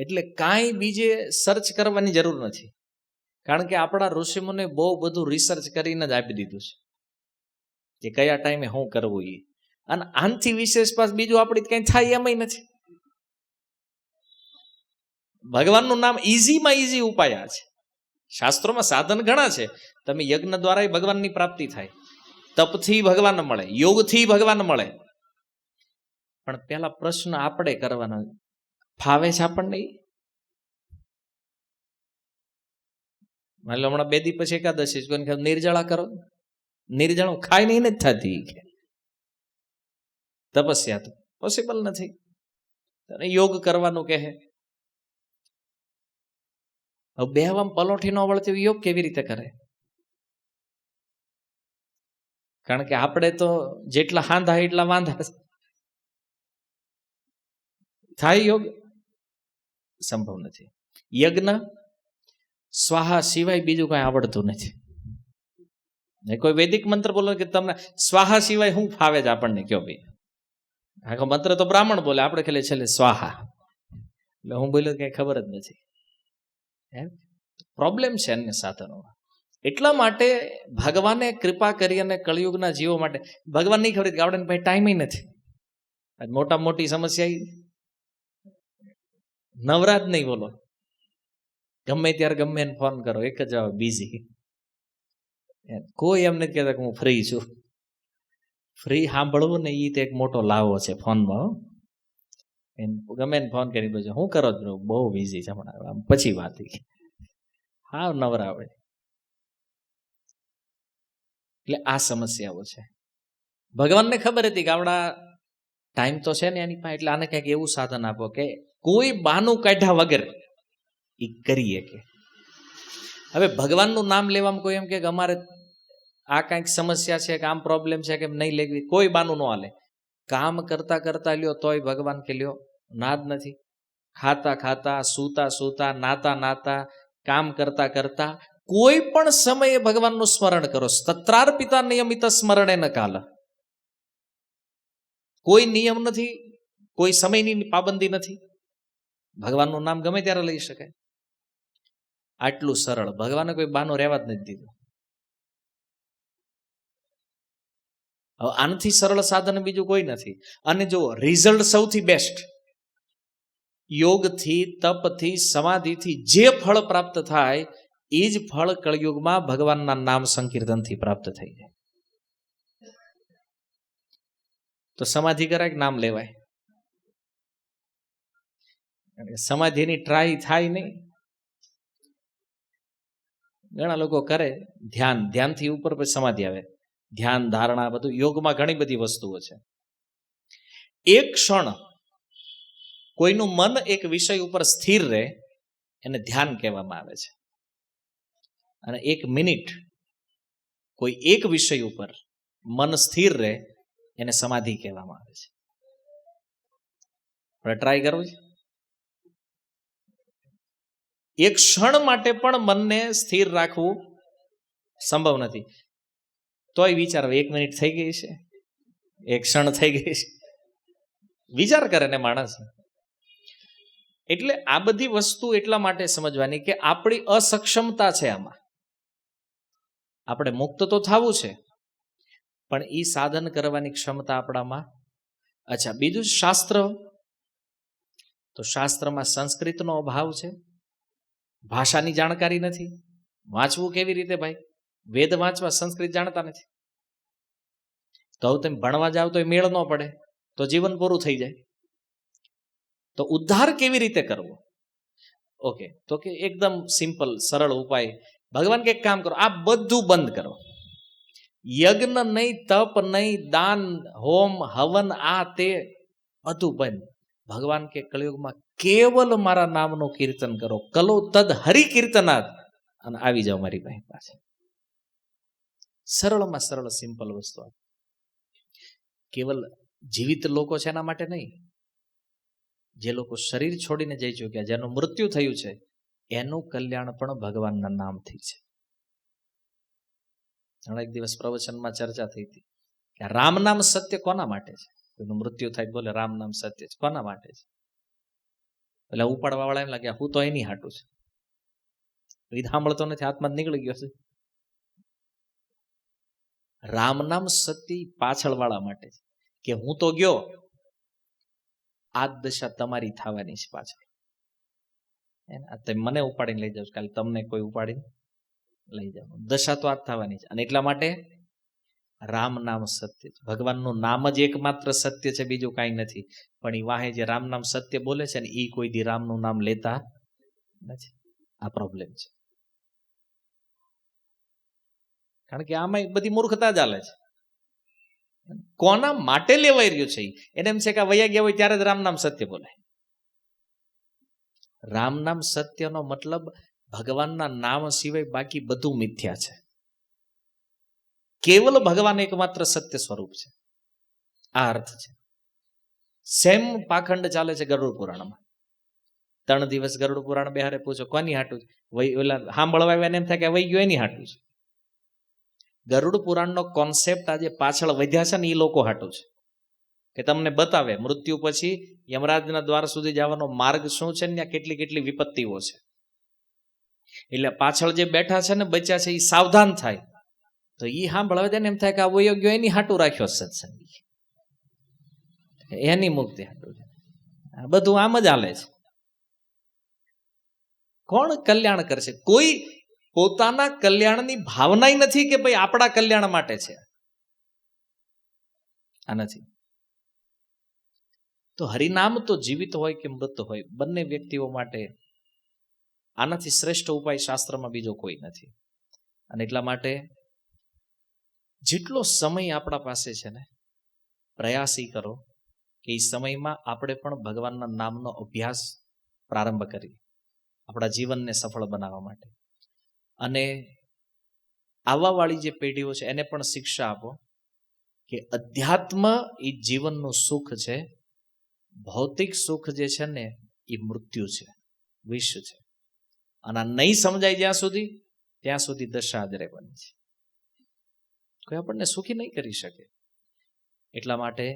એટલે કાંઈ બીજે સર્ચ કરવાની જરૂર નથી. કારણ કે આપણા ઋષિમુનિએ બહુ બધું રિસર્ચ કરીને જ આપી દીધું છે કે કયા ટાઈમે શું કરવું એ. અને આનથી વિશેષ પાસ બીજું આપણી કંઈ થાય એમય નથી. ભગવાનનું નામ ઇઝીમાં ઇઝી ઉપાય છે. શાસ્ત્રોમાં સાધન ઘણા છે. તમે યજ્ઞ દ્વારા ભગવાનની પ્રાપ્તિ થાય, તપથી ભગવાન મળે, યોગથી ભગવાન મળે. પણ પેલા પ્રશ્ન આપણે કરવાનો, ફાવે છે આપણને? માની લો હમણાં 2 દી પછી એકાદશી, કોઈને નિર્જળા કરો, નિર્જળું ખાઈ નહીં જ થતી. તપસ્યા તો પોસિબલ નથી. યોગ કરવાનું કહે. હવે બેહવામાં પલોઠી ન વળતી યોગ કેવી રીતે કરે? કારણ કે આપણે તો જેટલા હાંધા એટલા વાંધા. થાય યોગ? સંભવ નથી. યજ્ઞ સ્વાહા સિવાય બીજું કઈ આવડતું નથી. કોઈ વૈદિક મંત્ર બોલો કે તમને સ્વાહા સિવાય શું ફાવે છે આપણને કયો ભાઈ? આખો મંત્ર તો બ્રાહ્મણ બોલે, આપણે ખાલી છેલ્લે સ્વાહા. એટલે હું બોલ્યો કઈ ખબર જ નથી. પ્રોબ્લેમ છે અન્ય સાધનોમાં. એટલા માટે ભગવાને કૃપા કરી અને કળિયુગના જીવો માટે, ભગવાન નહીં ખબર કે આપણે ભાઈ ટાઈમ નથી. મોટા મોટી સમસ્યા નવરાત નહીં બોલો, ગમે ત્યારે ગમે એને ફોન કરો, એક જ જવાબ બિઝી. કોઈ એમ નથી કહેતા કે હું ફ્રી છું. ફ્રી સાંભળવું ને એ તો એક મોટો લાવો છે ફોનમાં. ગમે એને ફોન કરી દો, હું કરો છો? બહુ બિઝી છે હમણાં, પછી વાત. હા નવરા આવે. એટલે આ સમસ્યાઓ છે. ભગવાનને ખબર હતી કે આપણા ટાઈમ તો છે ને એની પાસે, એટલે આને કંઈક એવું સાધન આપો કે કોઈ બાનું કાઢ્યા વગર એ કરીએ. કે હવે ભગવાનનું નામ લેવામાં કોઈ એમ કે અમારે આ કંઈક સમસ્યા છે કે આમ પ્રોબ્લેમ છે કે નહીં લેવી, કોઈ બાનું ન હાલે. કામ કરતા કરતા લ્યો તોય ભગવાન કે લ્યો, ના જ નથી. ખાતા ખાતા, સૂતા સૂતા, નાતા નાતા, કામ કરતા કરતા કોઈ પણ સમયે ભગવાનનું સ્મરણ કરો. તત્રાર્પિતા નિયમિત સ્મરણે ન કાલ. કોઈ નિયમ નથી, કોઈ સમયની પાબંદી નથી. ભગવાનનું નામ ગમે ત્યારે લઈ શકાય. આટલું સરળ. ભગવાને કોઈ બાનું રહેવા જ નથી દીધું. હવે આનાથી સરળ સાધન બીજું કોઈ નથી. અને જો રિઝલ્ટ સૌથી બેસ્ટ, યોગથી, તપથી, સમાધિથી જે ફળ પ્રાપ્ત થાય એ જ ફળ કળિયુગમાં ભગવાનના નામ સંકીર્તનથી પ્રાપ્ત થઈ જાય. તો સમાધિ કરાય કે નામ લેવાય? સમાધિની ટ્રાય થાય નહીં. ઘણા લોકો કરે ધ્યાન, ધ્યાનથી ઉપર પછી સમાધિ આવે. ધ્યાન, ધારણા, બધું યોગમાં ઘણી બધી વસ્તુઓ છે. એક ક્ષણ કોઈનું મન એક વિષય ઉપર સ્થિર રહે એને ધ્યાન કહેવામાં આવે છે. અને 1 મિનિટ કોઈ એક વિષય ઉપર મન સ્થિર રહે એને સમાધિ કહેવામાં આવે છે. આપણે ટ્રાય કરવું છે. એક ક્ષણ માટે પણ મનને સ્થિર રાખવું સંભવ નથી. તોય વિચારો 1 મિનિટ થઈ ગઈ છે, 1 ક્ષણ થઈ ગઈ છે, વિચાર કરે ને માણસ. એટલે આ બધી વસ્તુ એટલા માટે સમજવાની કે આપણી અસક્ષમતા છે આમાં. આપણે મુક્ત તો થવું છે, પણ એ સાધન કરવાની ક્ષમતા આપણામાં. અચ્છા, બીજું શાસ્ત્ર. તો શાસ્ત્રમાં સંસ્કૃતનો અભાવ છે, ભાષાની જાણકારી નથી. વાંચવું કેવી રીતે ભાઈ? વેદ વાંચવા સંસ્કૃત જાણતા નથી. તો હવે તમે ભણવા જાવ તો મેળ ન પડે, તો જીવન પૂરું થઈ જાય. તો ઉદ્ધાર કેવી રીતે કરવો? ઓકે, તો કે એકદમ સિમ્પલ સરળ ઉપાય. ભગવાન કે એક કામ કરો, આ બધું બંધ કરો. યજ્ઞ નહીં, તપ નહીં, દાન, હોમ, હવન, આ તે બધું બંધ. ભગવાન કે કળિયુગમાં કેવલ મારા નામનું કીર્તન કરો. કલો તદ હરિ કીર્તનાદ, અને આવી જાઓ મારી પાસે. સરળમાં સરળ સિમ્પલ વસ્તુ. કેવલ જીવિત લોકો છે એના માટે નહીં, જે લોકો શરીર છોડીને જઈ ચૂક્યા, જેનું મૃત્યુ થયું છે, એનું કલ્યાણ પણ ભગવાનના નામથી છે. એક દિવસ પ્રવચનમાં ચર્ચા થઈ હતી કે રામ નામ સત્ય કોના માટે છે? કોઈનું મૃત્યુ થાય બોલે રામ નામ સત્ય છે, કોના માટે છે? એટલે ઉપાડવા વાળા એમ લાગ્યા હું તો એની હાટું છે. એ સાંભળતો નથી, હાથમાં જ નીકળી ગયો છે. રામ નામ સત્ય પાછળ વાળા માટે છે કે હું તો ગયો, આ દશા તમારી થવાની છે પાછળ. મને ઉપાડીને લઈ જાવ, કાલે તમને કોઈ ઉપાડીને લઈ જાવ, દશા તો આ જ થવાની છે. અને એટલા માટે રામ નામ સત્ય છે. ભગવાનનું નામ જ એકમાત્ર સત્ય છે, બીજું કાંઈ નથી. પણ એ વાહે જે રામ નામ સત્ય બોલે છે ને એ કોઈ દી રામનું નામ લેતા નથી. આ પ્રોબ્લેમ છે. કારણ કે આમાં બધી મૂર્ખતા જ હાલે છે. કોના માટે લેવાઈ રહ્યું છે એને એમ છે કે વયા ગયા હોય ત્યારે જ રામ નામ સત્ય બોલાય. રામ નામ સત્યનો મતલબ ભગવાનના નામ સિવાય બાકી બધું મિથ્યા છે. કેવલ ભગવાન એકમાત્ર સત્ય સ્વરૂપ છે, આ અર્થ છે. સેમ પાખંડ ચાલે છે ગરુડ પુરાણમાં. 3 દિવસ ગરુડ પુરાણ બેહારે પૂછો કોની હાટું છે, ઓલા સાંભળવા આવ્યા એમ થાય કે વહી ગયો એની હાટું છે. ગરુડ પુરાણનો કોન્સેપ્ટ આજે પાછળ વધ્યા છે ને એ લોકો હાટું છે કે તમને બતાવે મૃત્યુ પછી યમરાજના દ્વાર સુધી જવાનો માર્ગ શું છે ને કેટલી કેટલી વિપત્તિઓ છે. એટલે પાછળ જે બેઠા છે ને બચ્યા છે એ સાવધાન થાય. તો એ સાંભળવા જાય ને એમ થાય કે આ વયો એની હાટું રાખ્યો સત્સંગ, એની મુક્તિ હાટું છે. આ બધું આમ જ હાલે છે. કોણ કલ્યાણ કરશે? કોઈ પોતાના કલ્યાણની ભાવના નથી કે ભાઈ આપણા કલ્યાણ માટે છે, આ નથી. તો હરિનામ તો જીવિત હોય કે મૃત હોય, બંને વ્યક્તિઓ માટે આનાથી શ્રેષ્ઠ ઉપાય શાસ્ત્રમાં બીજો કોઈ નથી. અને એટલા માટે જેટલો સમય આપણા પાસે છે ને, પ્રયાસ ઈ કરો કે એ સમયમાં આપણે પણ ભગવાનના નામનો અભ્યાસ પ્રારંભ કરીએ આપણા જીવનને સફળ બનાવવા માટે. અને આવવાવાળી જે પેઢીઓ છે એને પણ શિક્ષા આપો કે અધ્યાત્મ એ જીવનનું સુખ છે, ભૌતિક સુખ જે છે ને એ મૃત્યુ છે, વિષ છે. અને આ નહીં સમજાય ત્યાં સુધી દશા જ રહેવાની છે. કોઈ આપણને સુખી નહીં કરી શકે. એટલા માટે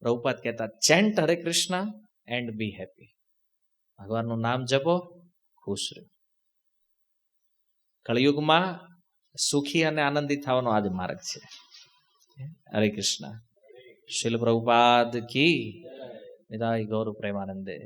પ્રભુપાદ કહેતા ચેન્ટ હરે કૃષ્ણ એન્ડ બી હેપી. ભગવાનનું નામ જપો, ખુશ રહો. કળિયુગમાં સુખી અને આનંદિત થવાનો આ જ માર્ગ છે. હરે કૃષ્ણ. શીલ પ્રભુપાદ કી નિતાઈ ગૌર પ્રેમાનંદે.